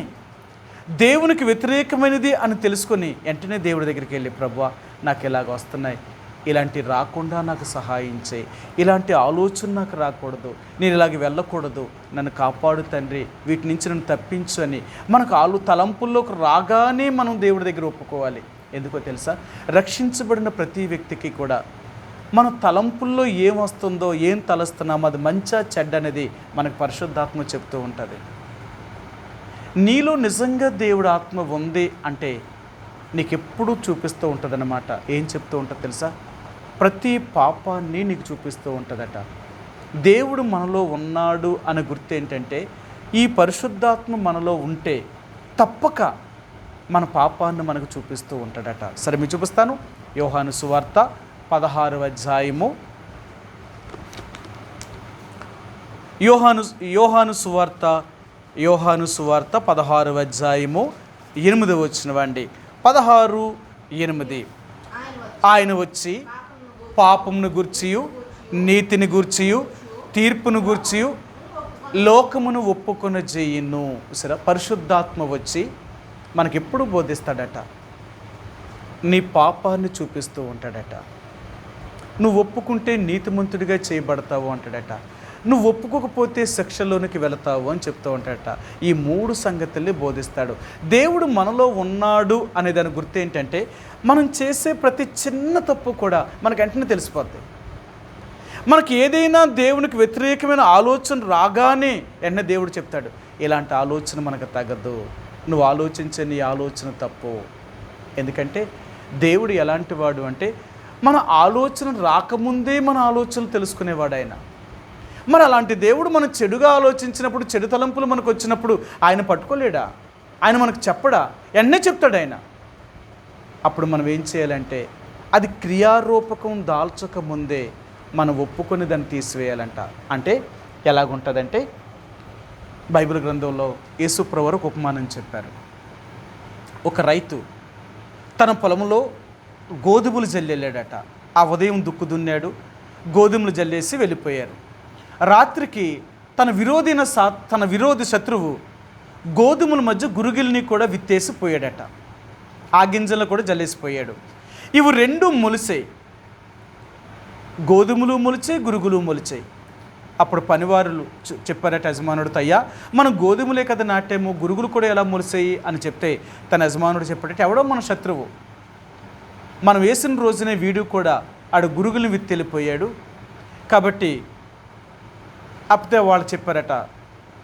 దేవునికి వ్యతిరేకమైనది అని తెలుసుకొని వెంటనే దేవుడి దగ్గరికి వెళ్ళి, ప్రభువా నాకు ఇలాగ వస్తున్నాయి, ఇలాంటి రాకుండా నాకు సహాయం చేయి, ఇలాంటి ఆలోచన నాకు రాకూడదు, నేను ఇలాగ వెళ్ళకూడదు, నన్ను కాపాడు తండ్రి, వీటి నుంచి నన్ను తప్పించు అని మనకు తలంపుల్లోకి రాగానే మనం దేవుడి దగ్గర ఒప్పుకోవాలి. ఎందుకో తెలుసా, రక్షించబడిన ప్రతి వ్యక్తికి కూడా మన తలంపుల్లో ఏం వస్తుందో, ఏం తలస్తున్నామో అది మంచా చెడ్డ అనేది మనకు పరిశుద్ధాత్మ చెప్తూ ఉంటుంది. నీలో నిజంగా దేవుడు ఆత్మ ఉంది అంటే నీకు ఎప్పుడూ చూపిస్తూ ఉంటుందన్నమాట. ఏం చెప్తూ ఉంటుంది తెలుసా, ప్రతి పాపాన్ని నీకు చూపిస్తూ ఉంటుందట. దేవుడు మనలో ఉన్నాడు అనే గుర్తు ఏంటంటే, ఈ పరిశుద్ధాత్మ మనలో ఉంటే తప్పక మన పాపాన్ని మనకు చూపిస్తూ ఉంటాడట. సరే మీకు చూపిస్తాను. యోహాను సువార్త 16వ అధ్యాయము, యోహాను సువార్త 16వ అధ్యాయము 8వ వచనమండి. 16:8 ఆయన వచ్చి పాపమును గూర్చియు నీతిని గూర్చియు తీర్పును గూర్చియు లోకమును ఒప్పుకొన చేయును. సరే, పరిశుద్ధాత్మ వచ్చి మనకెప్పుడు బోధిస్తాడట, నీ పాపాన్ని చూపిస్తూ ఉంటాడట. నువ్వు ఒప్పుకుంటే నీతిమంతుడిగా చేయబడతావు అంటాడట, నువ్వు ఒప్పుకోకపోతే శిక్షలోనికి వెళతావు అని చెప్తూ ఉంటాడట. ఈ 3 సంగతుల్ని బోధిస్తాడు. దేవుడు మనలో ఉన్నాడు అనే దాని గుర్తు ఏంటంటే, మనం చేసే ప్రతి చిన్న తప్పు కూడా మనకు వెంటనే తెలిసిపోద్ది. మనకి ఏదైనా దేవునికి వ్యతిరేకమైన ఆలోచన రాగానే వెంటనే దేవుడు చెప్తాడు, ఇలాంటి ఆలోచన మనకు తగదు, నువ్వు ఆలోచించే నీ ఆలోచన తప్పు. ఎందుకంటే దేవుడు ఎలాంటి వాడు అంటే, మన ఆలోచన రాకముందే మన ఆలోచనలు తెలుసుకునేవాడు ఆయన. మరి అలాంటి దేవుడు మనం చెడుగా ఆలోచించినప్పుడు, చెడు తలంపులు మనకు వచ్చినప్పుడు ఆయన పట్టుకోలేడా? ఆయన మనకు చెప్పడా? ఎన్నే చెప్తాడు ఆయన. అప్పుడు మనం ఏం చేయాలంటే, అది క్రియారూపకం దాల్చక ముందే మనం ఒప్పుకొని దాన్ని తీసివేయాలంట. అంటే ఎలాగుంటుందంటే, బైబిల్ గ్రంథంలో యేసుప్రభువు ఒక ఉపమానం చెప్పారు. ఒక రైతు తన పొలంలో గోధుమలు జల్లెళ్ళాడట. ఆ ఉదయం దుక్కు దున్నాడు, గోధుమలు జల్లేసి వెళ్ళిపోయారు. రాత్రికి తన విరోధి శత్రువు గోధుమల మధ్య గురుగుల్ని కూడా విత్తేసి పోయాడట. ఆ గింజలను కూడా జల్లేసిపోయాడు. ఇవి 2 మొలిసాయి, గోధుమలు మొలిచాయి, గురుగులు మొలిచాయి. అప్పుడు పనివారులు చెప్పారట యజమానుడితో, అయ్యా మనం గోధుమలే కదా నాటేమో, గురుగులు కూడా ఎలా మొలిసాయి అని చెప్తే తన యజమానుడు చెప్పాడట, ఎవడో మన శత్రువు, మనం వేసిన రోజునే వీడు కూడా ఆడు గురుగులు విత్తెళ్ళిపోయాడు. కాబట్టి అప్పుడే వాళ్ళు చెప్పారట,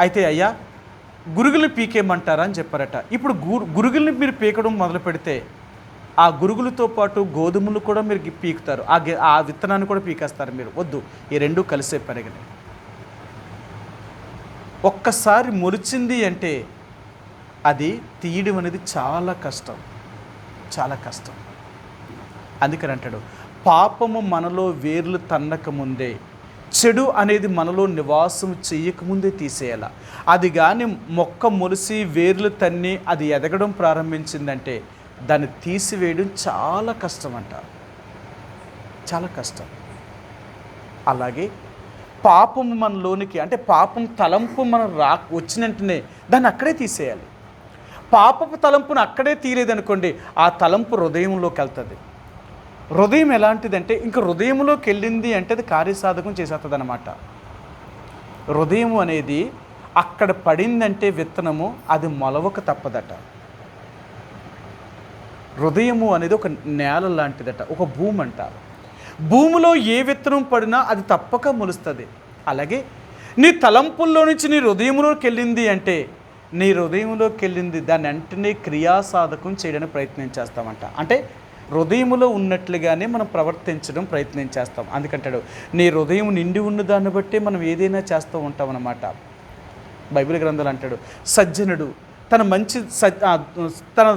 అయితే అయ్యా గురుగుల్ని పీకేయమంటారా అని చెప్పారట. ఇప్పుడు గురుగుల్ని మీరు పీకడం మొదలు పెడితే ఆ గురుగులతో పాటు గోధుమలు కూడా మీరు పీకుతారు, ఆ విత్తనాన్ని కూడా పీకేస్తారు మీరు. వద్దు, ఈ రెండూ కలిసే పెరగని. ఒక్కసారి మొలిచింది అంటే అది తీయడం అనేది చాలా కష్టం, చాలా కష్టం. అందుకని అంటాడు, పాపము మనలో వేర్లు తన్నక ముందే, చెడు అనేది మనలో నివాసం చెయ్యకముందే తీసేయాల. అది కానీ మొక్క మొలిసి వేర్లు తన్ని అది ఎదగడం ప్రారంభించిందంటే దాన్ని తీసివేయడం చాలా కష్టం అంట, చాలా కష్టం. అలాగే పాపము మనలోనికి, అంటే పాపం తలంపు మనం వచ్చిన వెంటనే దాన్ని అక్కడే తీసేయాలి. పాపపు తలంపును అక్కడే తీయలేదనుకోండి, ఆ తలంపు హృదయంలోకి వెళ్తుంది. హృదయం ఎలాంటిదంటే ఇంక హృదయంలోకి వెళ్ళింది అంటే అది కార్యసాధకం చేసేస్తుంది అన్నమాట. హృదయం అనేది అక్కడ పడిందంటే విత్తనము అది మొలవక తప్పదట. హృదయము అనేది ఒక నేల లాంటిదట, ఒక భూమి అంట. భూమిలో ఏ విత్తనం పడినా అది తప్పక మొలుస్తుంది. అలాగే నీ తలంపుల్లో నుంచి నీ హృదయంలోకి వెళ్ళింది అంటే నీ హృదయంలోకి వెళ్ళింది దాన్ని వెంటనే క్రియాసాధకం చేయడానికి ప్రయత్నం చేస్తామంట. అంటే హృదయములో ఉన్నట్లుగానే మనం ప్రవర్తించడం ప్రయత్నం చేస్తాం. అందుకంటాడు, నీ హృదయం నిండి ఉన్న దాన్ని బట్టి మనం ఏదైనా చేస్తూ ఉంటాం అన్నమాట. బైబిల్ గ్రంథాలు అంటాడు, సజ్జనుడు తన మంచి తన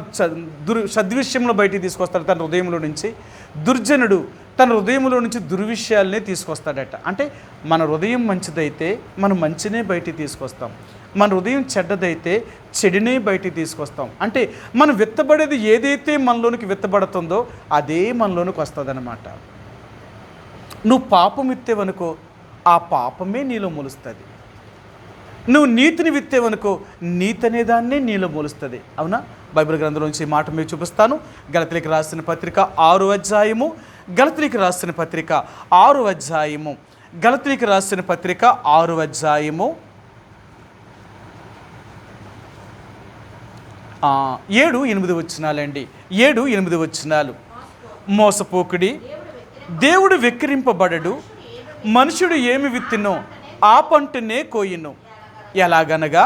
సద్విషయంలో బయటికి తీసుకొస్తాడు తన హృదయంలో నుంచి, దుర్జనుడు తన హృదయంలో నుంచి దుర్విషయాలనే తీసుకొస్తాడట. అంటే మన హృదయం మంచిదైతే మనం మంచినే బయటికి తీసుకొస్తాం, మన హృదయం చెడ్డదైతే చెడునే బయటికి తీసుకొస్తాం. అంటే మనం విత్తబడేది ఏదైతే మనలోనికి విత్తబడుతుందో అదే మనలోనికి వస్తుందన్నమాట. నువ్వు పాపం విత్తేవనుకో ఆ పాపమే నీలో మొలుస్తుంది. నువ్వు నీతిని విత్తేవనుకో నీతి అనేదాన్నే నీలో మొలుస్తుంది. అవునా? బైబిల్ గ్రంథంలోంచి మాట మీరు చూపిస్తాను. గలతీయులకు రాసిన పత్రిక 6వ అధ్యాయము, గలతీయులకు రాసిన పత్రిక 6వ అధ్యాయము, గలతీయులకు రాసిన పత్రిక 6వ అధ్యాయము 7-8 వచనాలండి. 7-8 వచనాలు. మోసపోకుడి, దేవుడు వెక్కిరింపబడడు, మనుషుడు ఏమి విత్తినో ఆ పంటనే కోయిను. ఎలాగనగా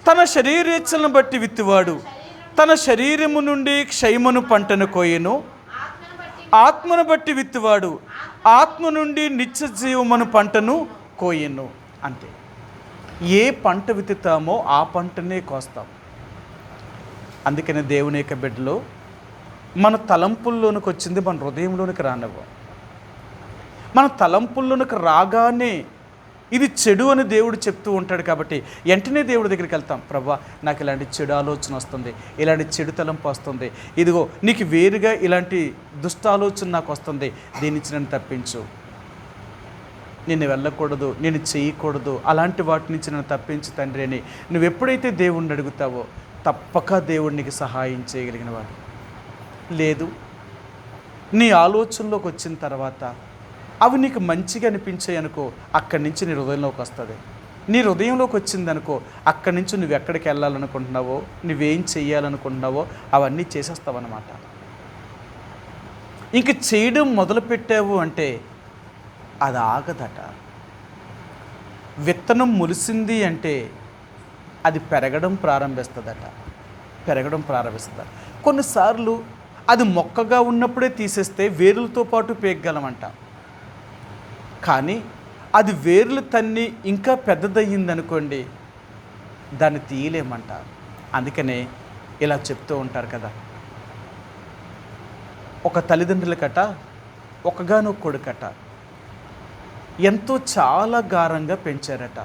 తన శరీరేచ్ఛలను బట్టి విత్తువాడు తన శరీరము నుండి క్షయమును పంటను కోయెను, ఆత్మను బట్టి విత్తువాడు ఆత్మ నుండి నిత్య జీవమును పంటను కోయెను. అంతే, ఏ పంట విత్తుతామో ఆ పంటనే కోస్తాం. అందుకని దేవుని యొక్క బిడ్డలో మన తలంపుల్లోనికి వచ్చింది మన హృదయంలోనికి రానివ్వ. మన తలంపుల్లోనికి రాగానే ఇది చెడు అని దేవుడు చెప్తూ ఉంటాడు కాబట్టి వెంటనే దేవుడి దగ్గరికి వెళ్తాం. ప్రభా, నాకు ఇలాంటి చెడు ఆలోచన వస్తుంది, ఇలాంటి చెడు తలంపు వస్తుంది, ఇదిగో నీకు వేరుగా ఇలాంటి దుష్ట ఆలోచన నాకు వస్తుంది, దీని నుంచి నన్ను తప్పించు, నిన్ను వెళ్ళకూడదు, నేను చేయకూడదు, అలాంటి వాటి నుంచి నన్ను తప్పించు తండ్రి అని నువ్వు ఎప్పుడైతే దేవుడిని అడుగుతావో తప్పక దేవుడు నీకు సహాయం చేయగలిగిన వాడు. లేదు, నీ ఆలోచనలోకి వచ్చిన తర్వాత అవి నీకు మంచిగా అనిపించాయి అనుకో, అక్కడి నుంచి నీ హృదయంలోకి వస్తుంది. నీ హృదయంలోకి వచ్చిందనుకో, అక్కడి నుంచి నువ్వు ఎక్కడికి వెళ్ళాలనుకుంటున్నావో, నువ్వేం చెయ్యాలనుకుంటున్నావో అవన్నీ చేసేస్తావన్నమాట. ఇంక చేయడం మొదలుపెట్టావు అంటే అది ఆగదట. విత్తనం మొలిసింది అంటే అది పెరగడం ప్రారంభిస్తుందట, పెరగడం ప్రారంభిస్తుందట. కొన్నిసార్లు అది మొక్కగా ఉన్నప్పుడే తీసేస్తే వేర్లతో పాటు పేగలమంట. కానీ అది వేర్లు తన్ని ఇంకా పెద్దదయ్యిందనుకోండి, దాన్ని తీయలేమంట. అందుకనే ఇలా చెప్తూ ఉంటారు కదా, ఒక తల్లిదండ్రులకట ఒకగానొక కొడుకట ఎంతో చాలా గారంగా పెంచారట.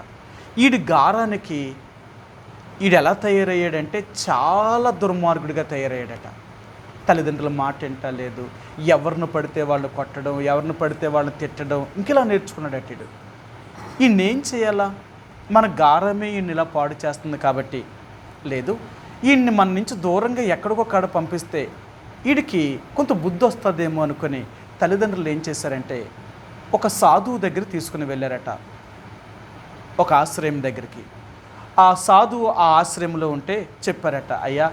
ఈడి గారానికి ఈడు ఎలా తయారయ్యాడంటే చాలా దుర్మార్గుడిగా తయారయ్యాడట. తల్లిదండ్రుల మాట వింటలేదు, ఎవరిని పడితే వాళ్ళు కొట్టడం, ఎవరిని పడితే వాళ్ళని తిట్టడం, ఇంకెలా నేర్చుకున్నాడట ఈడు. ఈయన్నేం చేయాలా? మన గారమే ఈయన్ని ఇలా పాడు చేస్తుంది కాబట్టి, లేదు ఈయన్ని మన నుంచి దూరంగా ఎక్కడికో కాడ పంపిస్తే వీడికి కొంత బుద్ధి వస్తుందేమో అనుకుని తల్లిదండ్రులు ఏం చేశారంటే ఒక సాధువు దగ్గర తీసుకుని వెళ్ళారట, ఒక ఆశ్రయం దగ్గరికి. ఆ సాధువు ఆ ఆశ్రయంలో ఉంటే చెప్పారట, అయ్యా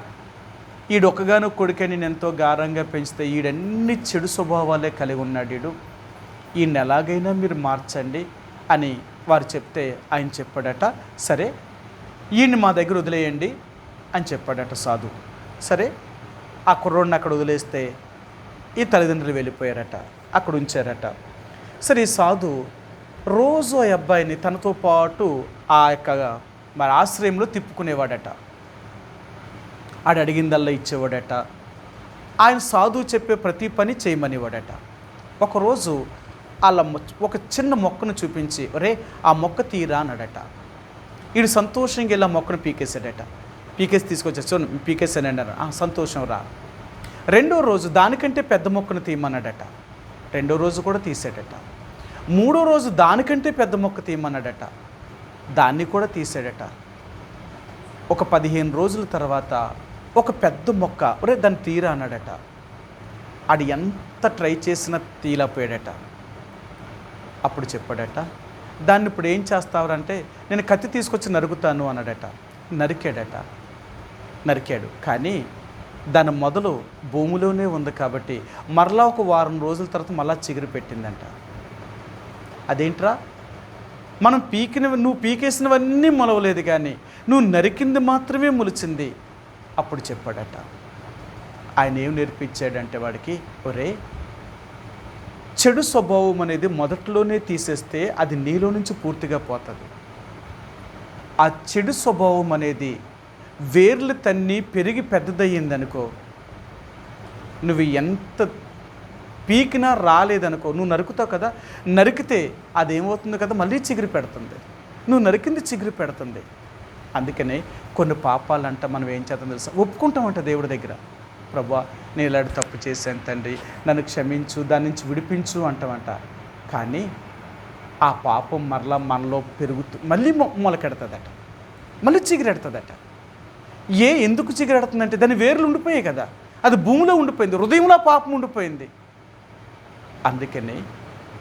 ఈడొక్కగానో కొడుకని నేను ఎంతో గారంగా పెంచితే ఈడన్ని చెడు స్వభావాలే కలిగి ఉన్నాడు, ఈయన్ని ఎలాగైనా మీరు మార్చండి అని వారు చెప్తే ఆయన చెప్పాడట, సరే ఈయన్ని మా దగ్గర వదిలేయండి అని చెప్పాడట సాధువు. సరే ఆ కుర్రోడిని అక్కడ వదిలేస్తే ఈ తల్లిదండ్రులు వెళ్ళిపోయారట, అక్కడ ఉంచారట. సరే ఈ సాధు రోజు ఆ అబ్బాయిని తనతో పాటు ఆ యొక్క మరి ఆశ్రయంలో తిప్పుకునేవాడట. ఆడు అడిగిందల్లా ఇచ్చేవాడట. ఆయన సాధువు చెప్పే ప్రతి పని చేయమనేవాడట. ఒకరోజు వాళ్ళ ఒక చిన్న మొక్కను చూపించి, ఒరే ఆ మొక్క తీరా అన్నాడట. వీడు సంతోషంగా వెళ్ళి ఆ మొక్కను పీకేశాడట. పీకేసి తీసుకొచ్చాడు. సో పీకేసాను అన్నారు. సంతోషం రా. రెండో రోజు దానికంటే పెద్ద మొక్కను తీయమన్నాడట. రెండో రోజు కూడా తీసాడట. మూడో రోజు దానికంటే పెద్ద మొక్క తీయమన్నాడట. దాన్ని కూడా తీసాడట. ఒక 15 రోజుల తర్వాత ఒక పెద్ద మొక్క, ఒరే దాన్ని తీరా అన్నాడట. అది ఎంత ట్రై చేసినా తీయలేకపోయాడట. అప్పుడు చెప్పాడట, దాన్ని ఇప్పుడు ఏం చేస్తావురంటే, నేను కత్తి తీసుకొచ్చి నరుకుతాను అన్నాడట. నరికాడు. కానీ దాని మొదలు భూమిలోనే ఉంది కాబట్టి మరలా ఒక వారం రోజుల తర్వాత మళ్ళా చిగురు పెట్టిందంట. అదేంట్రా, మనం నువ్వు పీకేసినవన్నీ మొలవలేదు, కానీ నువ్వు నరికింది మాత్రమే మొలిచింది. అప్పుడు చెప్పాడట, ఆయన ఏం నేర్పించాడంటే వాడికి, ఒరే చెడు స్వభావం అనేది మొదట్లోనే తీసేస్తే అది నీలో నుంచి పూర్తిగా పోతుంది. ఆ చెడు స్వభావం అనేది వేర్లు తన్ని పెరిగి పెద్దదయ్యిందనుకో, నువ్వు ఎంత పీకినా రాలేదనుకో, నువ్వు నరుకుతావు కదా, నరికితే అదేమవుతుంది కదా, మళ్ళీ చిగురు పెడుతుంది. నువ్వు నరికింది చిగురు పెడుతుంది. అందుకనే కొన్ని పాపాలంట మనం ఏం చేద్దాం తెలుసా, ఒప్పుకుంటామంట దేవుడి దగ్గర, ప్రభువా నేను ఇలాంటి తప్పు చేశాను తండ్రి, నన్ను క్షమించు, దాని నుంచి విడిపించు అంటామంట. కానీ ఆ పాపం మరలా మనలో పెరుగుతూ మళ్ళీ మొలకెడుతుందట, మళ్ళీ చిగురెడుతుందట. ఎందుకు చిగురెడుతుందంటే దాని వేర్లు ఉండిపోయాయి కదా, అది భూమిలో ఉండిపోయింది, హృదయంలో పాపం ఉండిపోయింది. అందుకని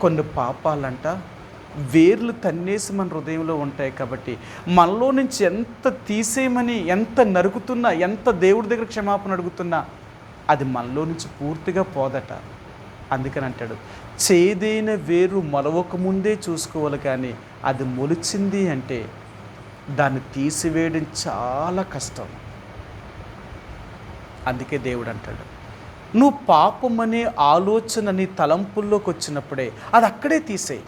కొన్ని పాపాలంట వేర్లు తన్నేసి మన హృదయంలో ఉంటాయి. కాబట్టి మనలో నుంచి ఎంత తీసేయమని, ఎంత నరుకుతున్నా, ఎంత దేవుడి దగ్గర క్షమాపణ అడుగుతున్నా అది మనలో నుంచి పూర్తిగా పోదట. అందుకని అంటాడు, చేదైన వేరు మొలవక ముందే చూసుకోవాలి, కానీ అది మొలిచింది అంటే దాన్ని తీసివేయడం చాలా కష్టం. అందుకే దేవుడు అంటాడు, నువ్వు పాపం అనే ఆలోచన నీ తలంపుల్లోకి వచ్చినప్పుడే అది అక్కడే తీసేయి.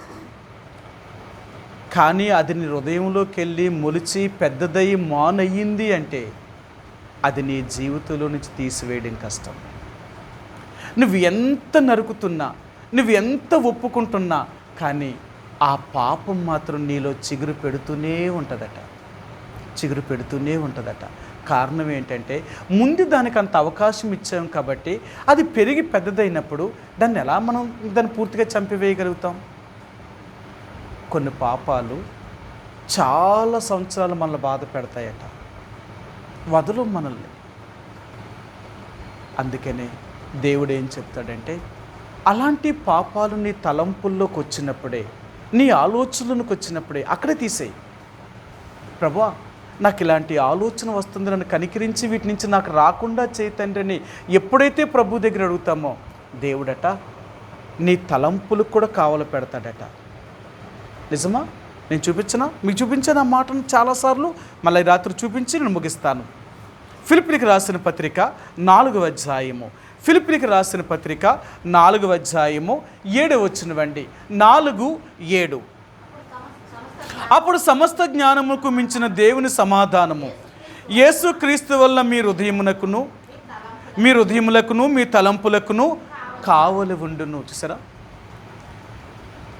కానీ అది నీ హృదయంలోకి వెళ్ళి మొలిచి పెద్దదయ్యి మానయ్యింది అంటే అది నీ జీవితంలో నుంచి తీసివేయడం కష్టం. నువ్వు ఎంత నరుకుతున్నా, నువ్వు ఎంత ఒప్పుకుంటున్నా, కానీ ఆ పాపం మాత్రం నీలో చిగురు పెడుతూనే ఉంటుందట. కారణం ఏంటంటే ముందు దానికి అంత అవకాశం ఇచ్చాం కాబట్టి అది పెరిగి పెద్దదైనప్పుడు దాన్ని ఎలా మనం దాన్ని పూర్తిగా చంపివేయగలుగుతాం? కొన్ని పాపాలు చాలా సంవత్సరాలు మనల్ని బాధ పెడతాయట, వదలు మనల్ని. అందుకనే దేవుడు ఏం చెప్తాడంటే, అలాంటి పాపాలు నీ తలంపుల్లోకి వచ్చినప్పుడే, నీ ఆలోచనలకు వచ్చినప్పుడే అక్కడే తీసేయి. ప్రభువా నాకు ఇలాంటి ఆలోచన వస్తుంది, నన్ను కనికరించి వీటి నుంచి నాకు రాకుండా చేయి తండ్రి అని ఎప్పుడైతే ప్రభు దగ్గర అడుగుతామో దేవుడట నీ తలంపులకు కూడా కావలి పెడతాడట. నిజమా? నేను మీకు చూపించాను ఆ మాటను చాలాసార్లు. మళ్ళీ రాత్రి చూపించి నేను ముగిస్తాను. ఫిలిప్పీలకు రాసిన పత్రిక 4వ అధ్యాయము, ఫిలిప్పీలకు రాసిన పత్రిక 4వ అధ్యాయము 7వ వచనమండి. 4:7. అప్పుడు సమస్త జ్ఞానముకు మించిన దేవుని సమాధానము యేసుక్రీస్తు వల్ల మీ హృదయములకును మీ తలంపులకును కావలి ఉండును. చూసారా?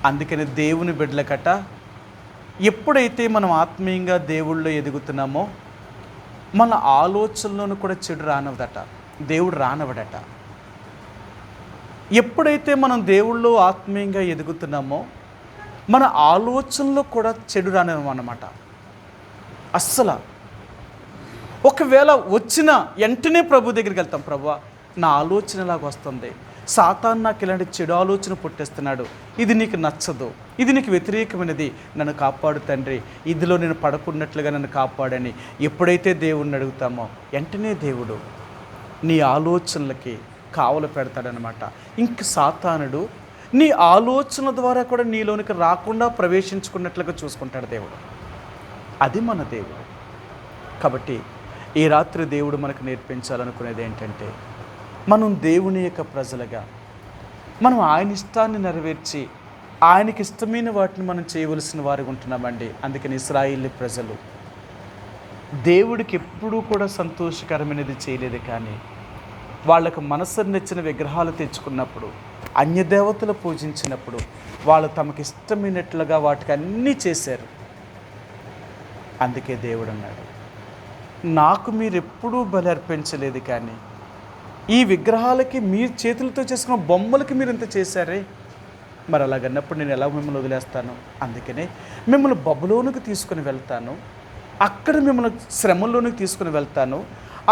అందుకని దేవుని బిడ్డలకట ఎప్పుడైతే మనం ఆత్మీయంగా దేవుళ్ళో ఎదుగుతున్నామో మన ఆలోచనలోనూ కూడా చెడు రానవదట, దేవుడు రానవడట. ఎప్పుడైతే మనం దేవుళ్ళో ఆత్మీయంగా ఎదుగుతున్నామో మన ఆలోచనలో కూడా చెడు రానివ్వమన్నమాట. అస్సలు ఒకవేళ వచ్చిన వెంటనే ప్రభు దగ్గరికి వెళ్తాం, ప్రభువా నా ఆలోచన ఇలాగ వస్తుంది, సాతాను నాకు ఇలాంటి చెడు ఆలోచన పుట్టిస్తున్నాడు, ఇది నీకు నచ్చదు, ఇది నీకు వ్యతిరేకమైనది, నన్ను కాపాడు తండ్రి, ఇదిలో నేను పడకున్నట్లుగా నన్ను కాపాడని ఎప్పుడైతే దేవుణ్ణి అడుగుతామో వెంటనే దేవుడు నీ ఆలోచనలకి కావలి పెడతాడనమాట. ఇంక సాతానుడు నీ ఆలోచన ద్వారా కూడా నీలోనికి రాకుండా ప్రవేశించుకున్నట్లుగా చూసుకుంటాడు దేవుడు. అది మన దేవుడు. కాబట్టి ఈ రాత్రి దేవుడు మనకు నేర్పించాలనుకునేది ఏంటంటే, మనం దేవుని యొక్క ప్రజలుగా మనం ఆయన ఇష్టాన్ని నెరవేర్చి ఆయనకి ఇష్టమైన వాటిని మనం చేయవలసిన వారికి ఉంటున్నామండి. అందుకని ఇశ్రాయేలు ప్రజలు దేవుడికి ఎప్పుడూ కూడా సంతోషకరమైనది చేయలేదు, కానీ వాళ్ళకు మనసుకు నచ్చిన విగ్రహాలు తెచ్చుకున్నప్పుడు, అన్యదేవతలు పూజించినప్పుడు వాళ్ళు తమకు ఇష్టమైనట్లుగా వాటికి అన్నీ చేశారు. అందుకే దేవుడు అన్నాడు, నాకు మీరు ఎప్పుడూ బలి అర్పించలేదు, కానీ ఈ విగ్రహాలకి మీరు చేతులతో చేసుకున్న బొమ్మలకి మీరు ఇంత చేశారే, మరి అలాగన్నప్పుడు నేను ఎలా మిమ్మల్ని వదిలేస్తాను? అందుకనే మిమ్మల్ని బబులోనికి తీసుకుని వెళ్తాను, అక్కడ మిమ్మల్ని శ్రమల్లోనికి తీసుకుని వెళ్తాను.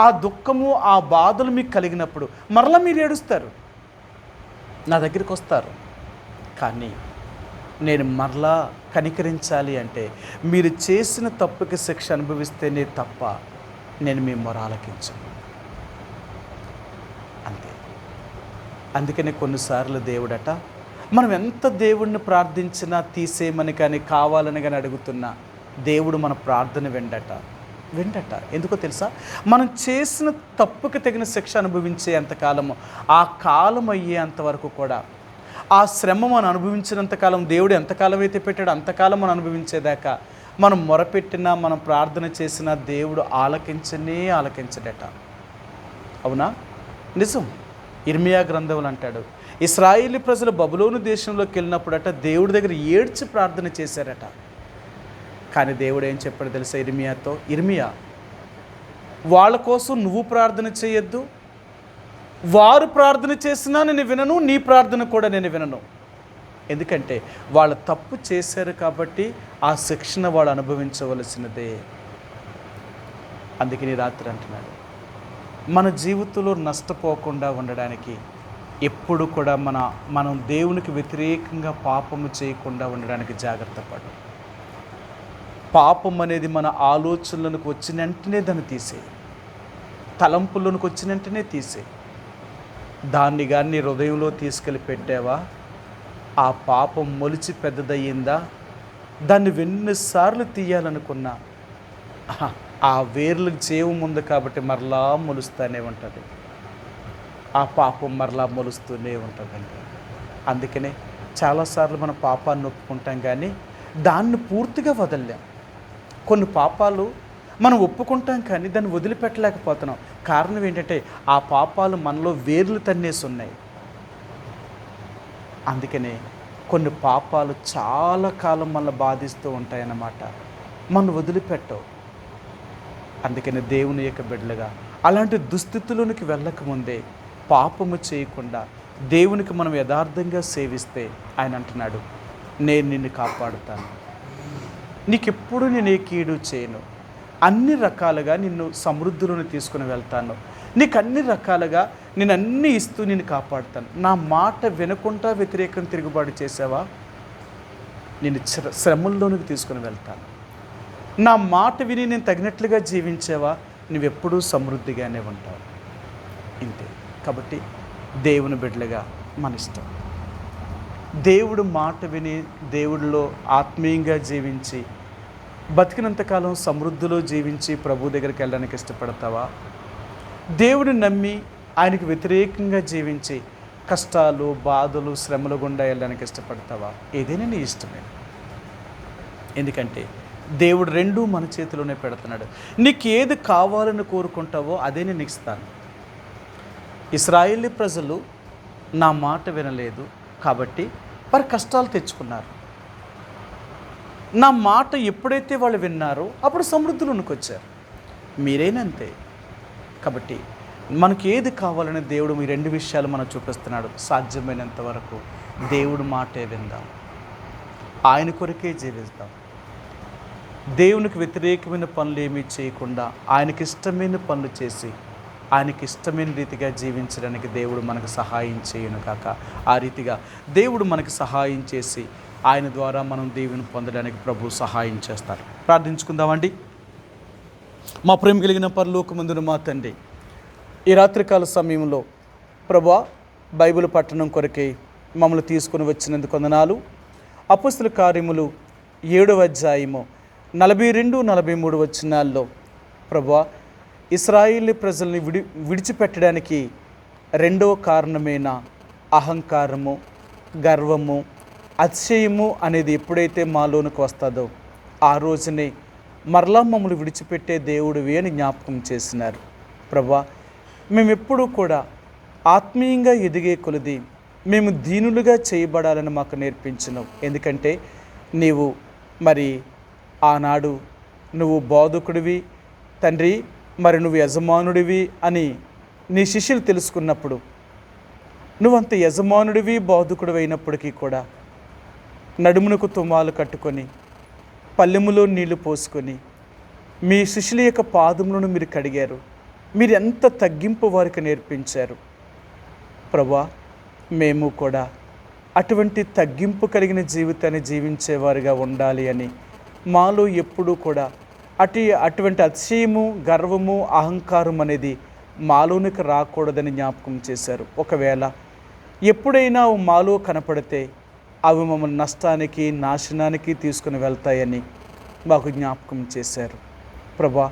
ఆ దుఃఖము ఆ బాధలు మీకు కలిగినప్పుడు మరలా మీరు ఏడుస్తారు, నా దగ్గరికి వస్తారు. కానీ నేను మరలా కనికరించాలి అంటే మీరు చేసిన తప్పుకి శిక్ష అనుభవిస్తేనే తప్ప నేను మీ మొర ఆలకించను. అంతే. అందుకనే కొన్నిసార్లు దేవుడట మనం ఎంత దేవుడిని ప్రార్థించినా తీసేయమని కానీ కావాలని కానీ అడుగుతున్నా దేవుడు మన ప్రార్థన విండట. ఎందుకో తెలుసా? మనం చేసిన తప్పుకి తగిన శిక్ష అనుభవించే అంతకాలము, ఆ కాలం అయ్యేంతవరకు కూడా, ఆ శ్రమ మనం అనుభవించినంతకాలం, దేవుడు ఎంతకాలం అయితే పెట్టాడో అంతకాలం మనం అనుభవించేదాకా మనం మొరపెట్టినా మనం ప్రార్థన చేసినా దేవుడు ఆలకించడట. అవునా? నిజం. ఇర్మియా గ్రంథంలో అంటాడు, ఇశ్రాయేలు ప్రజలు బబులోను దేశంలోకి వెళ్ళినప్పుడట దేవుడి దగ్గర ఏడ్చి ప్రార్థన చేశారట. కానీ దేవుడు ఏం చెప్పాడు తెలుసా ఇర్మియాతో? ఇర్మియా, వాళ్ళ కోసం నువ్వు ప్రార్థన చేయొద్దు, వారు ప్రార్థన చేసినా నేను వినను, నీ ప్రార్థన కూడా నేను వినను. ఎందుకంటే వాళ్ళు తప్పు చేశారు కాబట్టి ఆ శిక్షణ వాళ్ళు అనుభవించవలసినదే. అందుకని రాత్రి అంటున్నాడు, మన జీవితంలో నష్టపోకుండా ఉండడానికి ఎప్పుడు కూడా మనం దేవునికి వ్యతిరేకంగా పాపము చేయకుండా ఉండడానికి జాగ్రత్త పడు. పాపం అనేది మన ఆలోచనలకు వచ్చిన వెంటనే దాన్ని తీసే, తలంపుల్లోనికి వచ్చిన వెంటనే తీసే. దాన్ని కానీ హృదయంలో తీసుకెళ్ళి పెట్టావా, ఆ పాపం మొలిచి పెద్దదయ్యిందా, దాన్ని ఎన్నిసార్లు తీయాలనుకున్నా ఆ వేర్లకు జీవం ఉంది కాబట్టి మరలా మొలుస్తూనే ఉంటుంది, ఆ పాపం మరలా మొలుస్తూనే ఉంటుందండి. అందుకనే చాలాసార్లు మన పాపాన్ని ఒప్పుకుంటాం, కానీ దాన్ని పూర్తిగా వదలలేం. కొన్ని పాపాలు మనం ఒప్పుకుంటాం, కానీ దాన్ని వదిలిపెట్టలేకపోతున్నాం. కారణం ఏంటంటే ఆ పాపాలు మనలో వేర్లు తన్నేసి ఉన్నాయి. అందుకనే కొన్ని పాపాలు చాలా కాలం మనల్ని బాధిస్తూ ఉంటాయన్నమాట, మనం వదిలిపెట్టవు. అందుకని దేవుని యొక్క బిడ్డలుగా అలాంటి దుస్థితుల్లోనికి వెళ్ళకముందే పాపము చేయకుండా దేవునికి మనం యథార్థంగా సేవిస్తే ఆయన అంటున్నాడు, నేను నిన్ను కాపాడుతాను, నీకెప్పుడు నేను ఏ కీడు చేయను, అన్ని రకాలుగా నిన్ను సమృద్ధిలోని తీసుకుని వెళ్తాను, నీకు అన్ని రకాలుగా నేను అన్నీ ఇస్తూ నిన్ను కాపాడుతాను. నా మాట వినకుండా వ్యతిరేకం తిరుగుబాటు చేసావా, నేను శ్రమల్లోనికి తీసుకుని వెళ్తాను. నా మాట విని నేను తగినట్లుగా జీవించావా, నువ్వెప్పుడూ సమృద్ధిగానే ఉంటావు. ఇంతే. కాబట్టి దేవుని బిడ్డలుగా మన ఇష్టం. దేవుడు మాట విని దేవుడిలో ఆత్మీయంగా జీవించి బతికినంతకాలం సమృద్ధిలో జీవించి ప్రభు దగ్గరికి వెళ్ళడానికి ఇష్టపడతావా? దేవుడిని నమ్మి ఆయనకు వ్యతిరేకంగా జీవించి కష్టాలు, బాధలు, శ్రమల గుండా వెళ్ళడానికి ఇష్టపడతావా? ఏదైనా నీ ఇష్టమే. ఎందుకంటే దేవుడు రెండూ మన చేతిలోనే పెడుతున్నాడు. నీకు ఏది కావాలని కోరుకుంటావో అదే నేను ఇస్తాను. ఇశ్రాయేలు ప్రజలు నా మాట వినలేదు కాబట్టి వారు కష్టాలు తెచ్చుకున్నారు. నా మాట ఎప్పుడైతే వాళ్ళు విన్నారో అప్పుడు సమృద్ధిలోనికి వచ్చారు. మీరేనంతే. కాబట్టి మనకి ఏది కావాలని దేవుడు ఈ రెండు విషయాలు మనం చూపిస్తున్నాడు. సాధ్యమైనంత వరకు దేవుడు మాటే విందాం, ఆయన కొరకే జీవిస్తాం. దేవునికి వ్యతిరేకమైన పనులు ఏమీ చేయకుండా ఆయనకి ఇష్టమైన పనులు చేసి ఆయనకి ఇష్టమైన రీతిగా జీవించడానికి దేవుడు మనకు సహాయం చేయను కాక. ఆ రీతిగా దేవుడు మనకు సహాయం చేసి ఆయన ద్వారా మనం దేవుని పొందడానికి ప్రభు సహాయం చేస్తారు. ప్రార్థించుకుందామండి. మా ప్రేమ కలిగిన పరలోకమందున మా తండ్రి, ఈ రాత్రికాల సమయంలో ప్రభువా బైబిల్ పట్టణం కొరకే మమ్మల్ని తీసుకుని వచ్చినందుకు వందనాలు. అపొస్తలుల కార్యములు 7వ అధ్యాయము 42-43 వచనాల్లో ప్రభువా ఇశ్రాయేలు ప్రజల్ని విడిచిపెట్టడానికి రెండవ కారణమైన అహంకారము, గర్వము, అతిశయము అనేది ఎప్పుడైతే మాలోనికి వస్తుందో ఆ రోజునే మరలా మమ్మల్ని విడిచిపెట్టే దేవుడివి అని జ్ఞాపకం చేసినారు. ప్రభా, మేమెప్పుడూ కూడా ఆత్మీయంగా ఎదిగే కొలది మేము దీనులుగా చేయబడాలని మాకు నేర్పించినావు. ఎందుకంటే నీవు మరి ఆనాడు నువ్వు బోధకుడివి తండ్రి, మరి నువ్వు యజమానుడివి అని నీ శిష్యులు తెలుసుకున్నప్పుడు, నువ్వంత యజమానుడివి బోధకుడు అయినప్పటికీ కూడా నడుమునకు తుమ్మాలు కట్టుకొని పల్లెములో నీళ్లు పోసుకొని మీ శిష్యుల యొక్క పాదములను మీరు కడిగారు. మీరు ఎంత తగ్గింపు వారికి నేర్పించారు. ప్రభా, మేము కూడా అటువంటి తగ్గింపు కలిగిన జీవితాన్ని జీవించేవారుగా ఉండాలి అని మాలో ఎప్పుడూ కూడా అటువంటి అతిశయము, గర్వము, అహంకారం అనేది మాలోనికి రాకూడదని జ్ఞాపకం చేశారు. ఒకవేళ ఎప్పుడైనా మాలో కనపడితే అవి మమ్మల్ని నష్టానికి, నాశనానికి తీసుకుని వెళ్తాయని మాకు జ్ఞాపకం చేశారు. ప్రభా,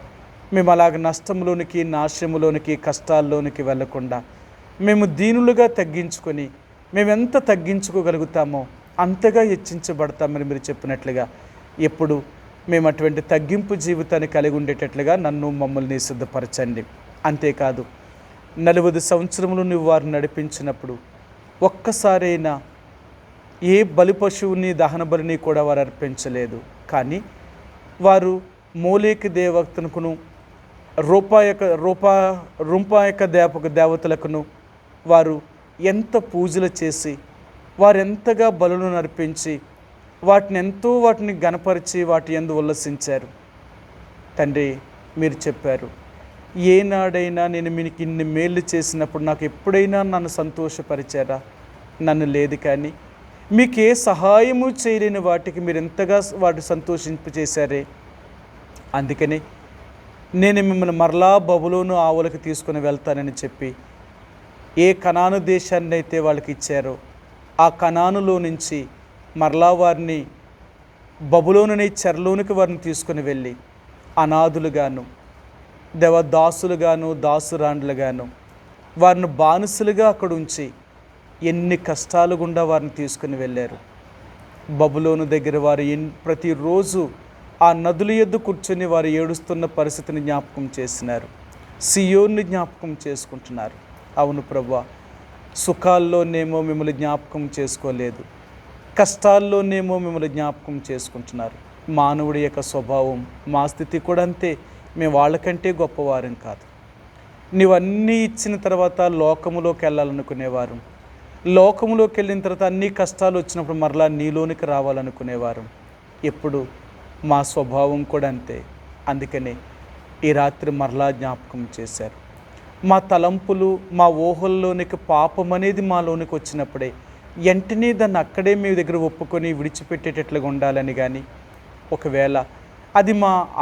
మేము అలాగ నష్టంలోనికి, నాశనములోనికి, కష్టాల్లోనికి వెళ్లకుండా మేము దీనులుగా తగ్గించుకొని మేమెంత తగ్గించుకోగలుగుతామో అంతగా హెచ్చించబడతామని మీరు చెప్పినట్లుగా ఎప్పుడు మేము అటువంటి తగ్గింపు జీవితాన్ని కలిగి ఉండేటట్లుగా నన్ను, మమ్మల్ని సిద్ధపరచండి. అంతేకాదు 40 సంవత్సరములు నువ్వు వారిని నడిపించినప్పుడు ఒక్కసారైనా ఏ బలి పశువుని, దహన బలిని కూడా వారు అర్పించలేదు. కానీ వారు మోలేకి దేవతలకును, రూపాయక దేవతలకును వారు ఎంత పూజలు చేసి, వారు ఎంతగా బలులను అర్పించి, వాటిని గణపరిచి వాటి యందు ఉల్లసించారు. తండ్రి, మీరు చెప్పారు, ఏనాడైనా నేను మీకు ఇన్ని మేళ్ళు చేసినప్పుడు నాకు ఎప్పుడైనా నన్ను సంతోషపరిచారా? నన్ను లేదు. కానీ మీకు ఏ సహాయము చేయలేని వాటికి మీరు ఎంతగా వాటి సంతోషింపచేశారే. అందుకని నేను మిమ్మల్ని మరలా బబులోను ఆవులకు తీసుకుని వెళ్తానని చెప్పి ఏ కనాను దేశాన్ని అయితే వాళ్ళకి ఇచ్చారో ఆ కనానులో నుంచి మరలా వారిని బబులోనుని చెరలోనికి వారిని తీసుకుని వెళ్ళి అనాథులుగాను, దేవదాసులుగాను, దాసురాండ్లుగాను వారిని బానిసలుగా అక్కడ ఉంచి ఎన్ని కష్టాలు గుండా వారిని తీసుకుని వెళ్ళారు. బబులోను దగ్గర వారు ప్రతిరోజు ఆ నదుల యొద్ద కూర్చొని వారు ఏడుస్తున్న పరిస్థితిని జ్ఞాపకం చేసినారు. సియోన్ని జ్ఞాపకం చేసుకుంటున్నారు. అవును ప్రభువా, సుఖాల్లోనేమో మిమ్మల్ని జ్ఞాపకం చేసుకోలేదు, కష్టాల్లోనేమో మిమ్మల్ని జ్ఞాపకం చేసుకుంటున్నారు. మానవుడి యొక్క స్వభావం, మా స్థితి కూడా అంతే. మేము వాళ్ళకంటే గొప్పవారం కాదు. నీవన్నీ ఇచ్చిన తర్వాత లోకములోకి వెళ్ళాలనుకునేవారు, లోకములోకి వెళ్ళిన తర్వాత అన్ని కష్టాలు వచ్చినప్పుడు మరలా నీలోనికి రావాలనుకునేవారు. ఎప్పుడు మా స్వభావం కూడా అంతే. అందుకనే ఈ రాత్రి మరలా జ్ఞాపకం చేశారు. మా తలంపులు, మా ఊహల్లోనికి పాపం అనేది మాలోనికి వచ్చినప్పుడే వెంటనే దాన్ని అక్కడే మీ దగ్గర ఒప్పుకొని విడిచిపెట్టేటట్లుగా ఉండాలని. కానీ ఒకవేళ అది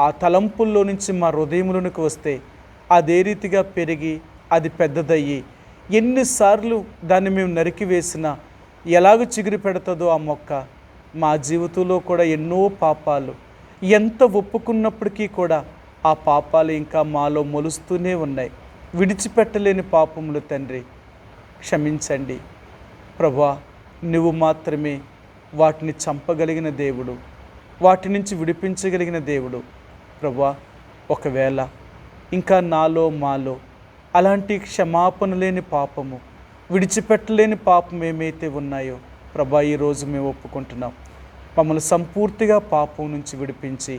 ఆ తలంపుల్లో నుంచి మా హృదయంలోనికి వస్తే అదే రీతిగా పెరిగి అది పెద్దదయ్యి ఎన్నిసార్లు దాన్ని మేము నరికివేసినా ఎలాగ చిగురు పెడుతుందో ఆ మొక్క, మా జీవితంలో కూడా ఎన్నో పాపాలు ఎంత ఒప్పుకున్నప్పటికీ కూడా ఆ పాపాలు ఇంకా మాలో మొలుస్తూనే ఉన్నాయి. విడిచిపెట్టలేని పాపములు తండ్రి, క్షమించండి ప్రభా. నువ్వు మాత్రమే వాటిని చంపగలిగిన దేవుడు, వాటి నుంచి విడిపించగలిగిన దేవుడు ప్రభా. ఒకవేళ ఇంకా నాలో మాలో అలాంటి క్షమాపణ లేని పాపము, విడిచిపెట్టలేని పాపం ఏమైతే ఉన్నాయో ప్రభా, ఈరోజు మేము ఒప్పుకుంటున్నాం. మమ్మల్ని సంపూర్తిగా పాపం నుంచి విడిపించి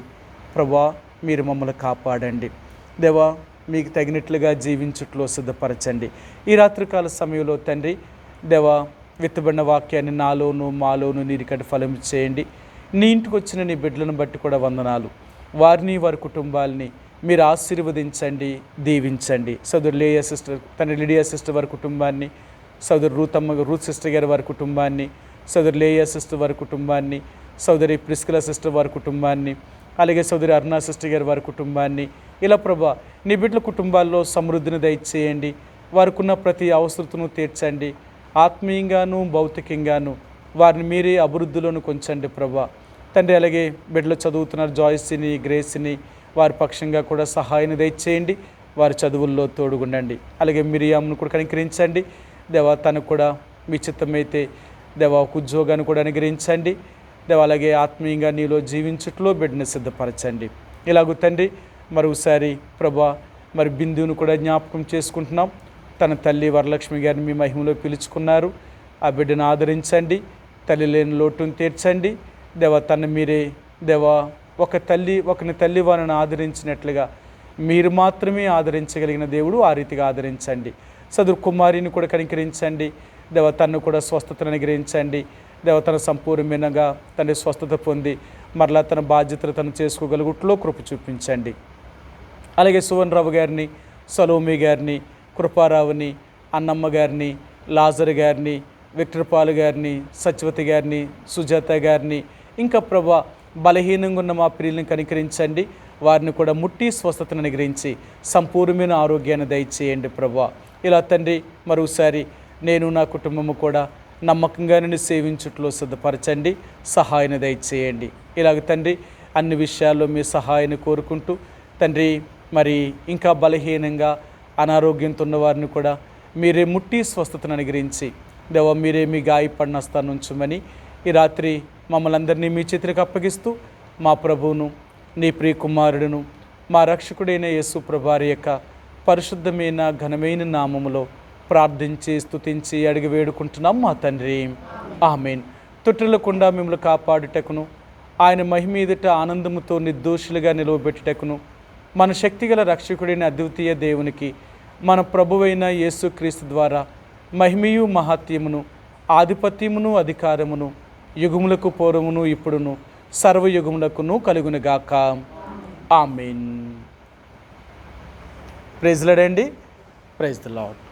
ప్రభా మీరు మమ్మల్ని కాపాడండి. దేవా, మీకు తగినట్లుగా జీవించుట్లో సిద్ధపరచండి. ఈ రాత్రికాల సమయంలో తండ్రి దేవా, విత్తబడిన వాక్యాన్ని నాలోను మాలోను నీరికటి ఫలం చేయండి. నీ ఇంటికి వచ్చిన నీ బిడ్డలను బట్టి కూడా వందనాలు. వారిని, వారి కుటుంబాలని మీరు ఆశీర్వదించండి, దీవించండి. సోదరు లేయా సిస్టర్, తండ్రి లిడియా సిస్టర్ వారి కుటుంబాన్ని, సోదరు రూత్ సిస్టర్ గారి వారి కుటుంబాన్ని, సోదరు లేయా సిస్టర్ వారి కుటుంబాన్ని, సోదరి ప్రిస్కిలా సిస్టర్ వారి కుటుంబాన్ని, అలాగే సోదరి అరుణా సిస్టర్ గారి వారి కుటుంబాన్ని, ఇలా ప్రభా నీ బిడ్డల కుటుంబాల్లో సమృద్ధిని దయచేయండి. వారికి ఉన్న ప్రతి అవసరతను తీర్చండి. ఆత్మీయంగాను భౌతికంగాను వారిని మీరే అభివృద్ధిలోను కొంచండి ప్రభా తండ్రి. అలాగే బిడ్డలు చదువుతున్నారు జాయిస్ని, గ్రేస్ని, వారి పక్షంగా కూడా సహాయాన్ని దయచేయండి. వారి చదువుల్లో తోడుగుండండి. అలాగే మిరియామును కూడా కనికరించండి దేవా, తనకు కూడా మీ చిత్తమైతే దేవా ఒక ఉద్యోగాన్ని కూడా అనుగ్రహించండి దేవా. అలాగే ఆత్మీయంగా నీలో జీవించుట్లో బిడ్డను సిద్ధపరచండి. ఇలాగూ తండ్రి మరోసారి ప్రభా మరి బిందువును కూడా జ్ఞాపకం చేసుకుంటున్నాం. తన తల్లి వరలక్ష్మి గారిని మీ మహిమలో పిలుచుకున్నారు. ఆ బిడ్డను ఆదరించండి, తల్లి లేని లోటును తీర్చండి దేవా. తను మీరే దేవా ఒకని తల్లి వారిని ఆదరించినట్లుగా మీరు మాత్రమే ఆదరించగలిగిన దేవుడు, ఆ రీతిగా ఆదరించండి. సదురు కుమారిని కూడా కనికరించండి దేవ. తను కూడా స్వస్థతను అనుగ్రహించండి దేవ. తన సంపూర్ణమైనగా తన స్వస్థత పొంది మరలా తన బాధ్యతలు తను చేసుకోగలుగుట్లో కృప చూపించండి. అలాగే సువన్ రావు గారిని, సలోమి గారిని, కృపారావుని, అన్నమ్మ గారిని, లాజర్ గారిని, విక్టర్ పాల్ గారిని, సత్యవతి గారిని, సుజాత గారిని, ఇంకా ప్రభా బలహీనంగా ఉన్న మా ప్రియులను కనికరించండి. వారిని కూడా ముట్టి స్వస్థతను అనుగ్రహించి సంపూర్ణమైన ఆరోగ్యాన్ని దయచేయండి ప్రభా. ఇలా తండ్రి మరోసారి నేను నా కుటుంబము కూడా నమ్మకంగా నిన్ను సేవించుట్లో సిద్ధపరచండి, సహాయాన్ని దయచేయండి. ఇలాగ తండ్రి అన్ని విషయాల్లో మీ సహాయాన్ని కోరుకుంటూ తండ్రి మరి ఇంకా బలహీనంగా అనారోగ్యంతో ఉన్న వారిని కూడా మీరే ముట్టి స్వస్థతను అనుగ్రహించి దేవ మీరే మీ గాయపడిన స్థానం ఉంచమని ఈ రాత్రి మమ్మల్ని అందరినీ మీ చేతులకు అప్పగిస్తూ మా ప్రభువును నీ ప్రియ కుమారుడును మా రక్షకుడైన యేసు ప్రభువారి యొక్క పరిశుద్ధమైన ఘనమైన నామములో ప్రార్థించి స్తుతించి అడిగి వేడుకుంటున్నాం మా తండ్రి, ఆమేన్. తొట్టిల్లకుండా మిమ్మల్ని కాపాడుటకును ఆయన మహిమ ఎదుట ఆనందముతో నిర్దోషులుగా నిలవబెట్టుటకును మన శక్తిగల రక్షకుడైన అద్వితీయ దేవునికి మన ప్రభువైన యేసుక్రీస్తు ద్వారా మహిమయు మహాత్యమును ఆధిపత్యమును అధికారమును యుగములకు పూర్వమును ఇప్పుడును సర్వయుగములకును కలుగునుగాక, ఆమేన్. ప్రైజ్ ది లార్డ్ అండి. Praise the lord.